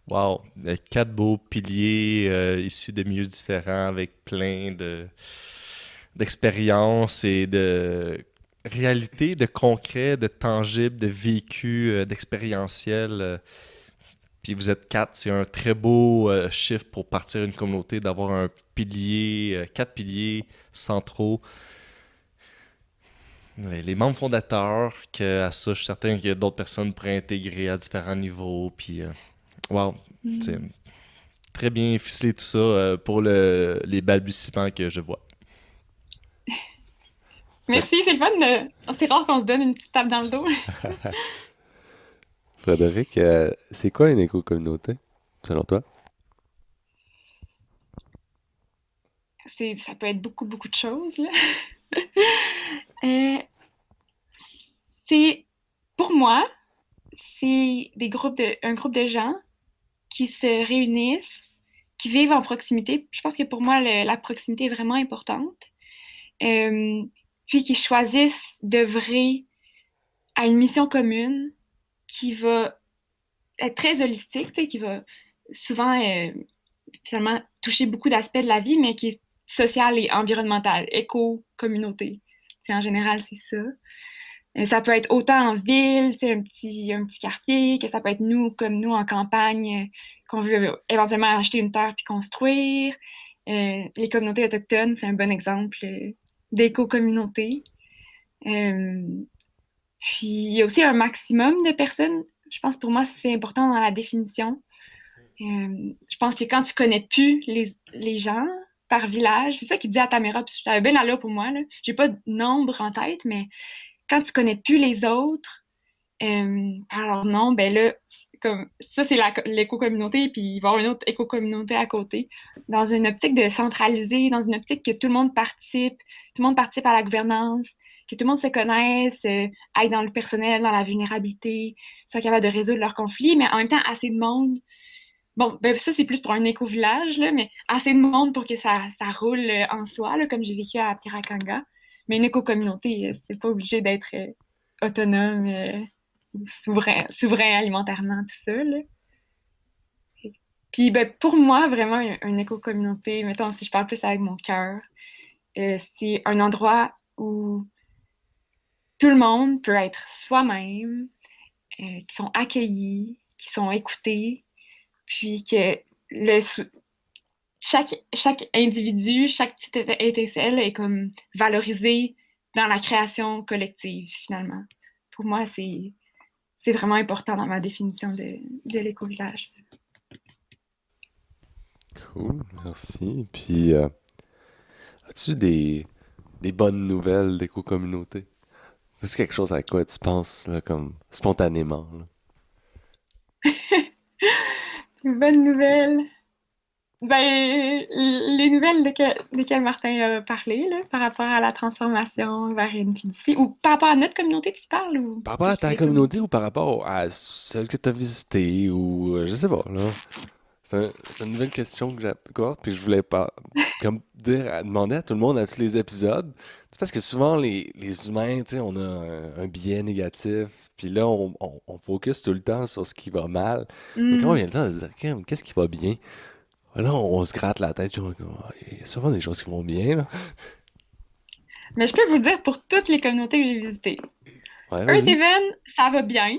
Wow! 4 beaux piliers issus de milieux différents avec plein d'expériences et de réalité, de concret, de tangible, de vécu, d'expérientiel. Puis vous êtes 4, c'est un très beau chiffre pour partir une communauté, d'avoir un pilier, 4 piliers centraux. Les membres fondateurs, à ça, je suis certain qu'il y a d'autres personnes pourraient intégrer à différents niveaux. Puis, wow, c'est très bien ficelé tout ça pour les balbutiements que je vois. Merci, c'est le fun c'est rare qu'on se donne une petite tape dans le dos. Frédéric, c'est quoi une éco-communauté, selon toi? Ça peut être beaucoup, beaucoup de choses, là. Euh, c'est, pour moi, c'est un groupe de gens qui se réunissent, qui vivent en proximité. Je pense que pour moi, la proximité est vraiment importante. Euh, Puis qui choisissent d'œuvrer à une mission commune qui va être très holistique, tu sais, qui va souvent finalement toucher beaucoup d'aspects de la vie, mais qui est social et environnemental, éco-communauté. Tu sais, en général, c'est ça. Ça peut être autant en ville, tu sais, un petit quartier, que ça peut être nous, comme nous, en campagne, qu'on veut éventuellement acheter une terre puis construire. Les communautés autochtones, c'est un bon exemple d'éco-communauté. Euh, Puis, il y a aussi un maximum de personnes. Je pense pour moi, c'est important dans la définition. Je pense que quand tu connais plus les gens par village, c'est ça qu'il dit à Tamara, puis j'avais bien là pour moi, là. J'ai pas de nombre en tête, mais quand tu connais plus les autres, alors non, ben là, comme ça, c'est l'éco-communauté, puis il va y avoir une autre éco-communauté à côté. Dans une optique de centraliser, dans une optique que tout le monde participe à la gouvernance, que tout le monde se connaisse, aille dans le personnel, dans la vulnérabilité, soit capable de résoudre leurs conflits, mais en même temps, assez de monde. Bon, ben ça, c'est plus pour un éco-village, là, mais assez de monde pour que ça roule en soi, là, comme j'ai vécu à Piracanga. Mais une éco-communauté, c'est pas obligé d'être autonome, souverain alimentairement, tout ça, là. Puis ben, pour moi, vraiment, une éco-communauté, mettons, si je parle plus avec mon cœur, c'est un endroit où tout le monde peut être soi-même, qui sont accueillis, qui sont écoutés, puis que chaque individu, chaque petite étincelle est comme valorisé dans la création collective, finalement. Pour moi, c'est vraiment important dans ma définition de l'éco-village. Cool, merci. Puis, as-tu des bonnes nouvelles d'éco-communauté? C'est quelque chose à quoi tu penses, là, comme spontanément, là? Une bonne nouvelle. Ben, les nouvelles desquelles Martin a parlé, là, par rapport à la transformation vers une fiducie, ou par rapport à notre communauté, tu parles, ou Par rapport à juste ta les communauté communautés? ou par rapport à celle que tu as visitée ou je sais pas, là. C'est une nouvelle question que j'apporte, puis je voulais pas comme demander à tout le monde à tous les épisodes. C'est parce que souvent les humains, tu sais, on a un biais négatif, puis là on focus tout le temps sur ce qui va mal. Mais quand on Hmm. vient le temps de se dire, Crème, qu'est-ce qui va bien? Là, on se gratte la tête, puis on est comme, ah, il y a souvent des choses qui vont bien, là. Mais je peux vous dire pour toutes les communautés que j'ai visitées. Ouais, Earth vas-y. Haven, ça va bien.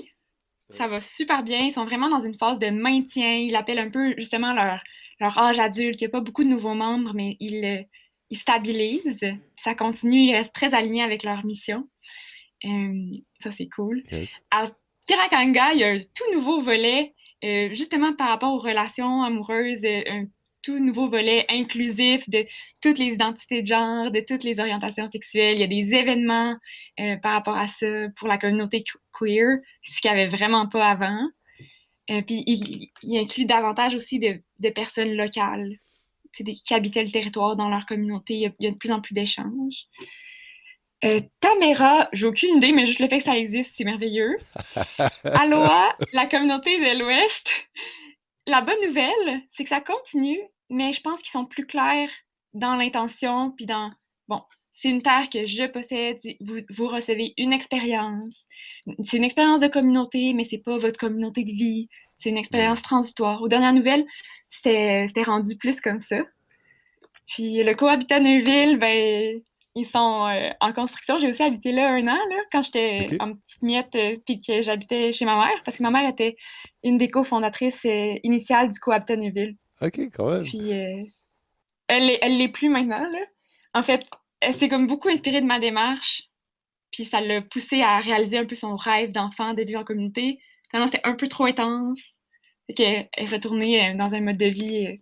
Ça va super bien. Ils sont vraiment dans une phase de maintien. Ils appellent un peu justement leur âge adulte. Il n'y a pas beaucoup de nouveaux membres, mais ils stabilisent. Puis ça continue. Ils restent très alignés avec leur mission. Ça, c'est cool. Yes. À Piracanga, il y a un tout nouveau volet, justement par rapport aux relations amoureuses, un tout nouveau volet inclusif de toutes les identités de genre, de toutes les orientations sexuelles. Il y a des événements par rapport à ça pour la communauté queer, ce qu'il n'y avait vraiment pas avant. Puis il inclut davantage aussi de personnes locales, qui habitaient le territoire dans leur communauté. Il y a de plus en plus d'échanges. Tamera, j'ai aucune idée, mais juste le fait que ça existe, c'est merveilleux. Aloha, la communauté de l'Ouest. La bonne nouvelle, c'est que ça continue, mais je pense qu'ils sont plus clairs dans l'intention, puis dans, bon, c'est une terre que je possède, vous recevez une expérience. C'est une expérience de communauté, mais c'est pas votre communauté de vie. C'est une Hmm. expérience transitoire. Aux dernières nouvelles, c'était rendu plus comme ça. Puis le cohabitat Neuville, ben, ils sont en construction. J'ai aussi habité là un an, là, quand j'étais OK. en petite miette, puis que j'habitais chez ma mère, parce que ma mère était une des cofondatrices initiales du cohabitat Neuville. OK, quand même. Puis elle l'est plus maintenant, là. En fait, elle s'est comme beaucoup inspirée de ma démarche, puis ça l'a poussée à réaliser un peu son rêve d'enfant, de vivre en communauté. Finalement, c'était un peu trop intense. Fait qu'elle est retournée dans un mode de vie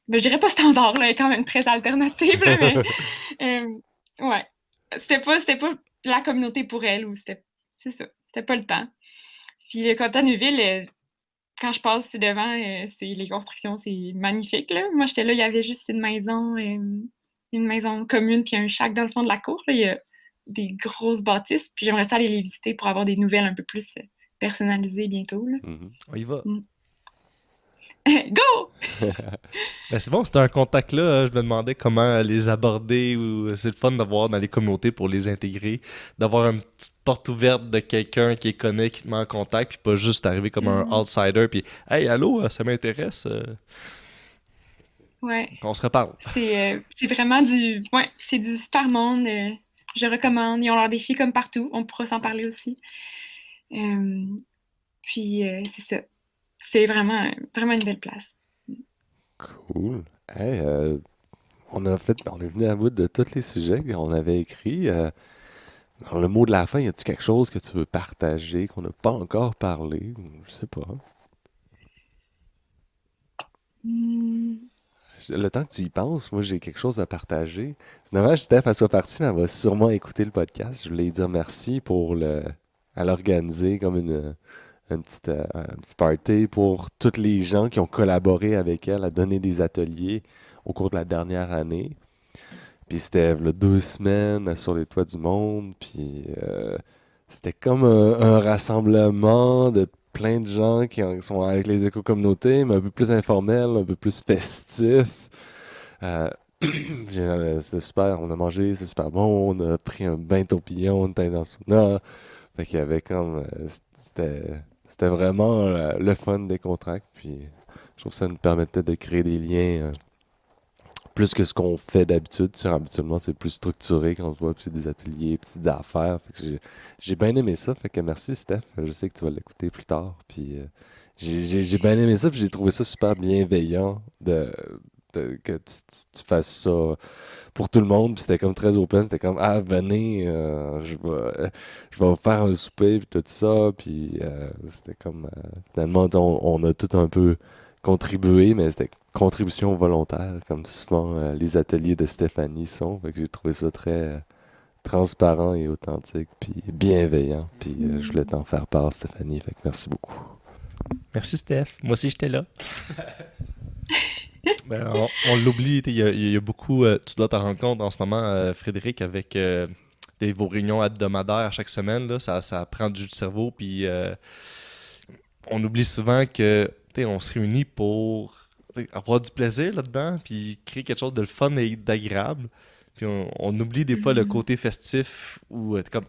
ben, je dirais pas standard, là, elle est quand même très alternative, là, mais ouais. C'était pas la communauté pour elle, ou c'est ça, c'était pas le temps. Puis le Cotonneuville, quand je passe devant, c'est les constructions, c'est magnifique, là. Moi, j'étais là, il y avait juste une maison commune, puis un shack dans le fond de la cour, là. Il y a des grosses bâtisses, puis j'aimerais ça aller les visiter pour avoir des nouvelles un peu plus personnalisées bientôt, là. Mhm. On y va. Go! Ben c'est bon, c'était un contact là. Je me demandais comment les aborder ou c'est le fun d'avoir dans les communautés pour les intégrer, d'avoir une petite porte ouverte de quelqu'un qui les connaît, qui te met en contact, puis pas juste arriver comme un outsider, puis hey, allô, ça m'intéresse, Ouais, qu'on se reparle. c'est vraiment ouais, c'est du super monde. Je recommande. Ils ont leurs défis comme partout. On pourra s'en parler aussi. Euh, Puis c'est ça. C'est vraiment une belle place. Cool. Hey, on est venu à bout de tous les sujets qu'on avait écrits. Dans le mot de la fin, y a-t-il quelque chose que tu veux partager qu'on n'a pas encore parlé? Je sais pas. Hmm. Le temps que tu y penses, moi j'ai quelque chose à partager. C'est dommage, Steph, elle soit partie, mais elle va sûrement écouter le podcast. Je voulais lui dire merci pour à l'organiser comme un petit party pour toutes les gens qui ont collaboré avec elle à donner des ateliers au cours de la dernière année. Puis c'était là, 2 semaines sur les toits du monde. Puis c'était comme un rassemblement de plein de gens qui sont avec les éco-communautés, mais un peu plus informel, un peu plus festif. Euh, C'était super, on a mangé, c'était super bon, on a pris un bain tourbillon, on était dans le sauna. Fait qu'il y avait comme. C'était, c'était vraiment le fun des contracts. Puis je trouve que ça nous permettait de créer des liens plus que ce qu'on fait d'habitude. Tu sais, habituellement, c'est plus structuré quand on se voit, puis c'est des ateliers, petites affaires. Fait que j'ai bien aimé ça. Fait que merci, Steph. Je sais que tu vas l'écouter plus tard. Puis j'ai bien aimé ça, puis j'ai trouvé ça super bienveillant que tu fasses ça pour tout le monde. Puis c'était comme très open. C'était comme, ah, venez, je vais vous faire un souper, puis tout ça. Puis c'était comme, finalement, on a tout un peu contribué, mais c'était contribution volontaire, comme souvent les ateliers de Stéphanie sont. Fait que j'ai trouvé ça très transparent et authentique, puis bienveillant. Puis je voulais t'en faire part, Stéphanie. Fait que merci beaucoup. Merci Steph, moi aussi j'étais là. Ben, on l'oublie, il y a beaucoup, tu dois t'en rendre compte en ce moment, Frédéric, avec vos réunions hebdomadaires chaque semaine, là, ça prend du jus de cerveau, puis on oublie souvent que on se réunit pour avoir du plaisir là-dedans, puis créer quelque chose de le fun et d'agréable. Puis on oublie des fois le côté festif ou comme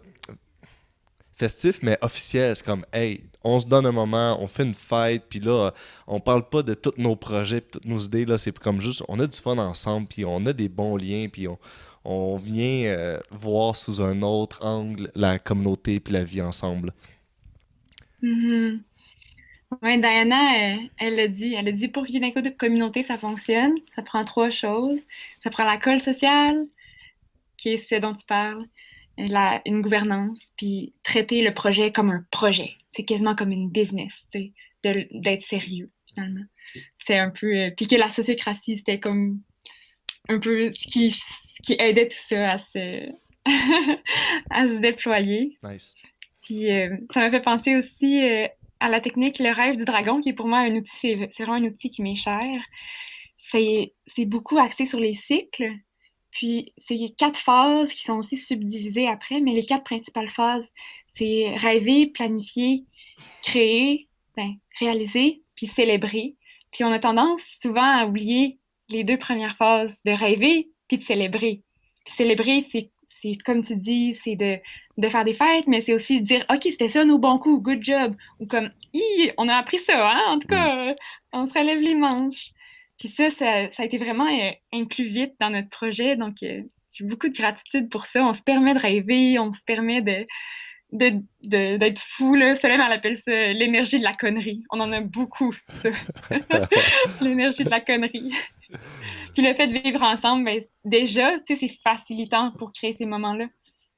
festif mais officiel. C'est comme hey, on se donne un moment, on fait une fête, puis là on parle pas de tous nos projets, puis toutes nos idées là. C'est comme juste on a du fun ensemble, puis on a des bons liens, puis on vient voir sous un autre angle la communauté puis la vie ensemble. Mhm. Ouais, Diana, elle l'a dit. Elle a dit pour qu'il y ait une écoute de communauté, ça fonctionne. Ça prend 3 choses. Ça prend la colle sociale, qui est ce dont tu parles, une gouvernance, puis traiter le projet comme un projet. C'est quasiment comme une business, tu sais, d'être sérieux, finalement. C'est un peu. Puis que la sociocratie, c'était comme un peu ce qui aidait tout ça à se déployer. Nice. Puis ça m'a fait penser aussi à la technique Le rêve du dragon, qui est pour moi un outil, c'est vraiment un outil qui m'est cher. C'est beaucoup axé sur les cycles. Puis c'est 4 phases qui sont aussi subdivisées après, mais les 4 principales phases, c'est rêver, planifier, créer, ben, réaliser, puis célébrer. Puis on a tendance souvent à oublier les 2 premières phases de rêver puis de célébrer. Puis célébrer, c'est comme tu dis, c'est de faire des fêtes, mais c'est aussi de dire, OK, c'était ça nos bons coups, good job. Ou comme, on a appris ça, hein? En tout cas, on se relève les manches. Puis ça a été vraiment inclus vite dans notre projet. Donc, j'ai beaucoup de gratitude pour ça. On se permet de rêver, on se permet d'être fou, là. Solène, elle appelle ça l'énergie de la connerie. On en a beaucoup, ça. L'énergie de la connerie. Puis le fait de vivre ensemble, ben, déjà, tu sais, c'est facilitant pour créer ces moments-là.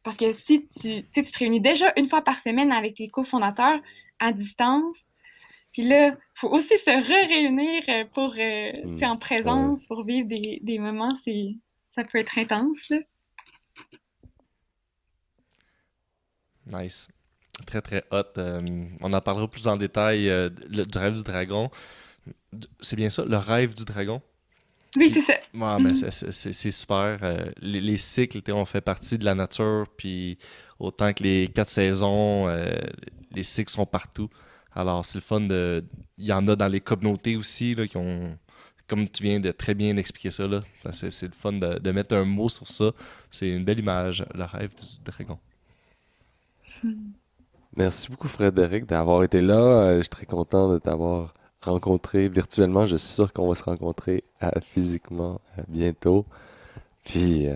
Parce que si tu te réunis déjà une fois par semaine avec tes cofondateurs à distance, Puis là, il faut aussi se réunir pour, tu sais, en Ouais. présence, pour vivre des moments, ça peut être intense, là. Nice. Très, très hot. On en parlera plus en détail du rêve du dragon. C'est bien ça, le rêve du dragon? Oui, Puis, c'est ça. ouais, mais c'est super. Les cycles, tu sais, on fait partie de la nature, puis autant que les 4 saisons, les cycles sont partout. Alors, c'est le fun de. Il y en a dans les communautés aussi, là, qui ont. Comme tu viens de très bien expliquer ça, là. C'est le fun de mettre un mot sur ça. C'est une belle image, le rêve du dragon. Merci beaucoup, Frédéric, d'avoir été là. Je suis très content de t'avoir rencontré virtuellement. Je suis sûr qu'on va se rencontrer physiquement bientôt. Puis,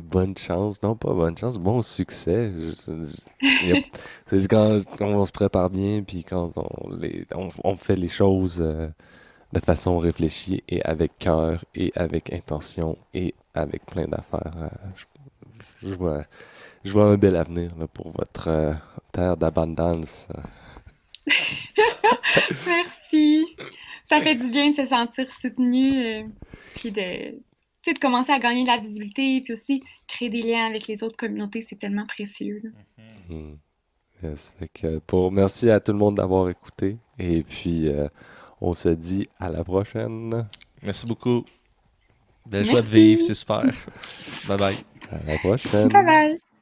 bonne chance. Non, pas bonne chance, bon succès. C'est juste quand on se prépare bien, puis quand on fait les choses de façon réfléchie et avec cœur et avec intention et avec plein d'affaires. Je vois, je vois un bel avenir là, pour votre terre d'abondance. Merci. Ça fait du bien de se sentir soutenu, puis tu sais, de commencer à gagner de la visibilité, puis aussi créer des liens avec les autres communautés, c'est tellement précieux, là. Hmm. Yes. Fait que merci à tout le monde d'avoir écouté. Et puis, on se dit à la prochaine. Merci beaucoup. Belle joie de vivre, Merci. c'est super. Bye bye. À la Bye prochaine. bye.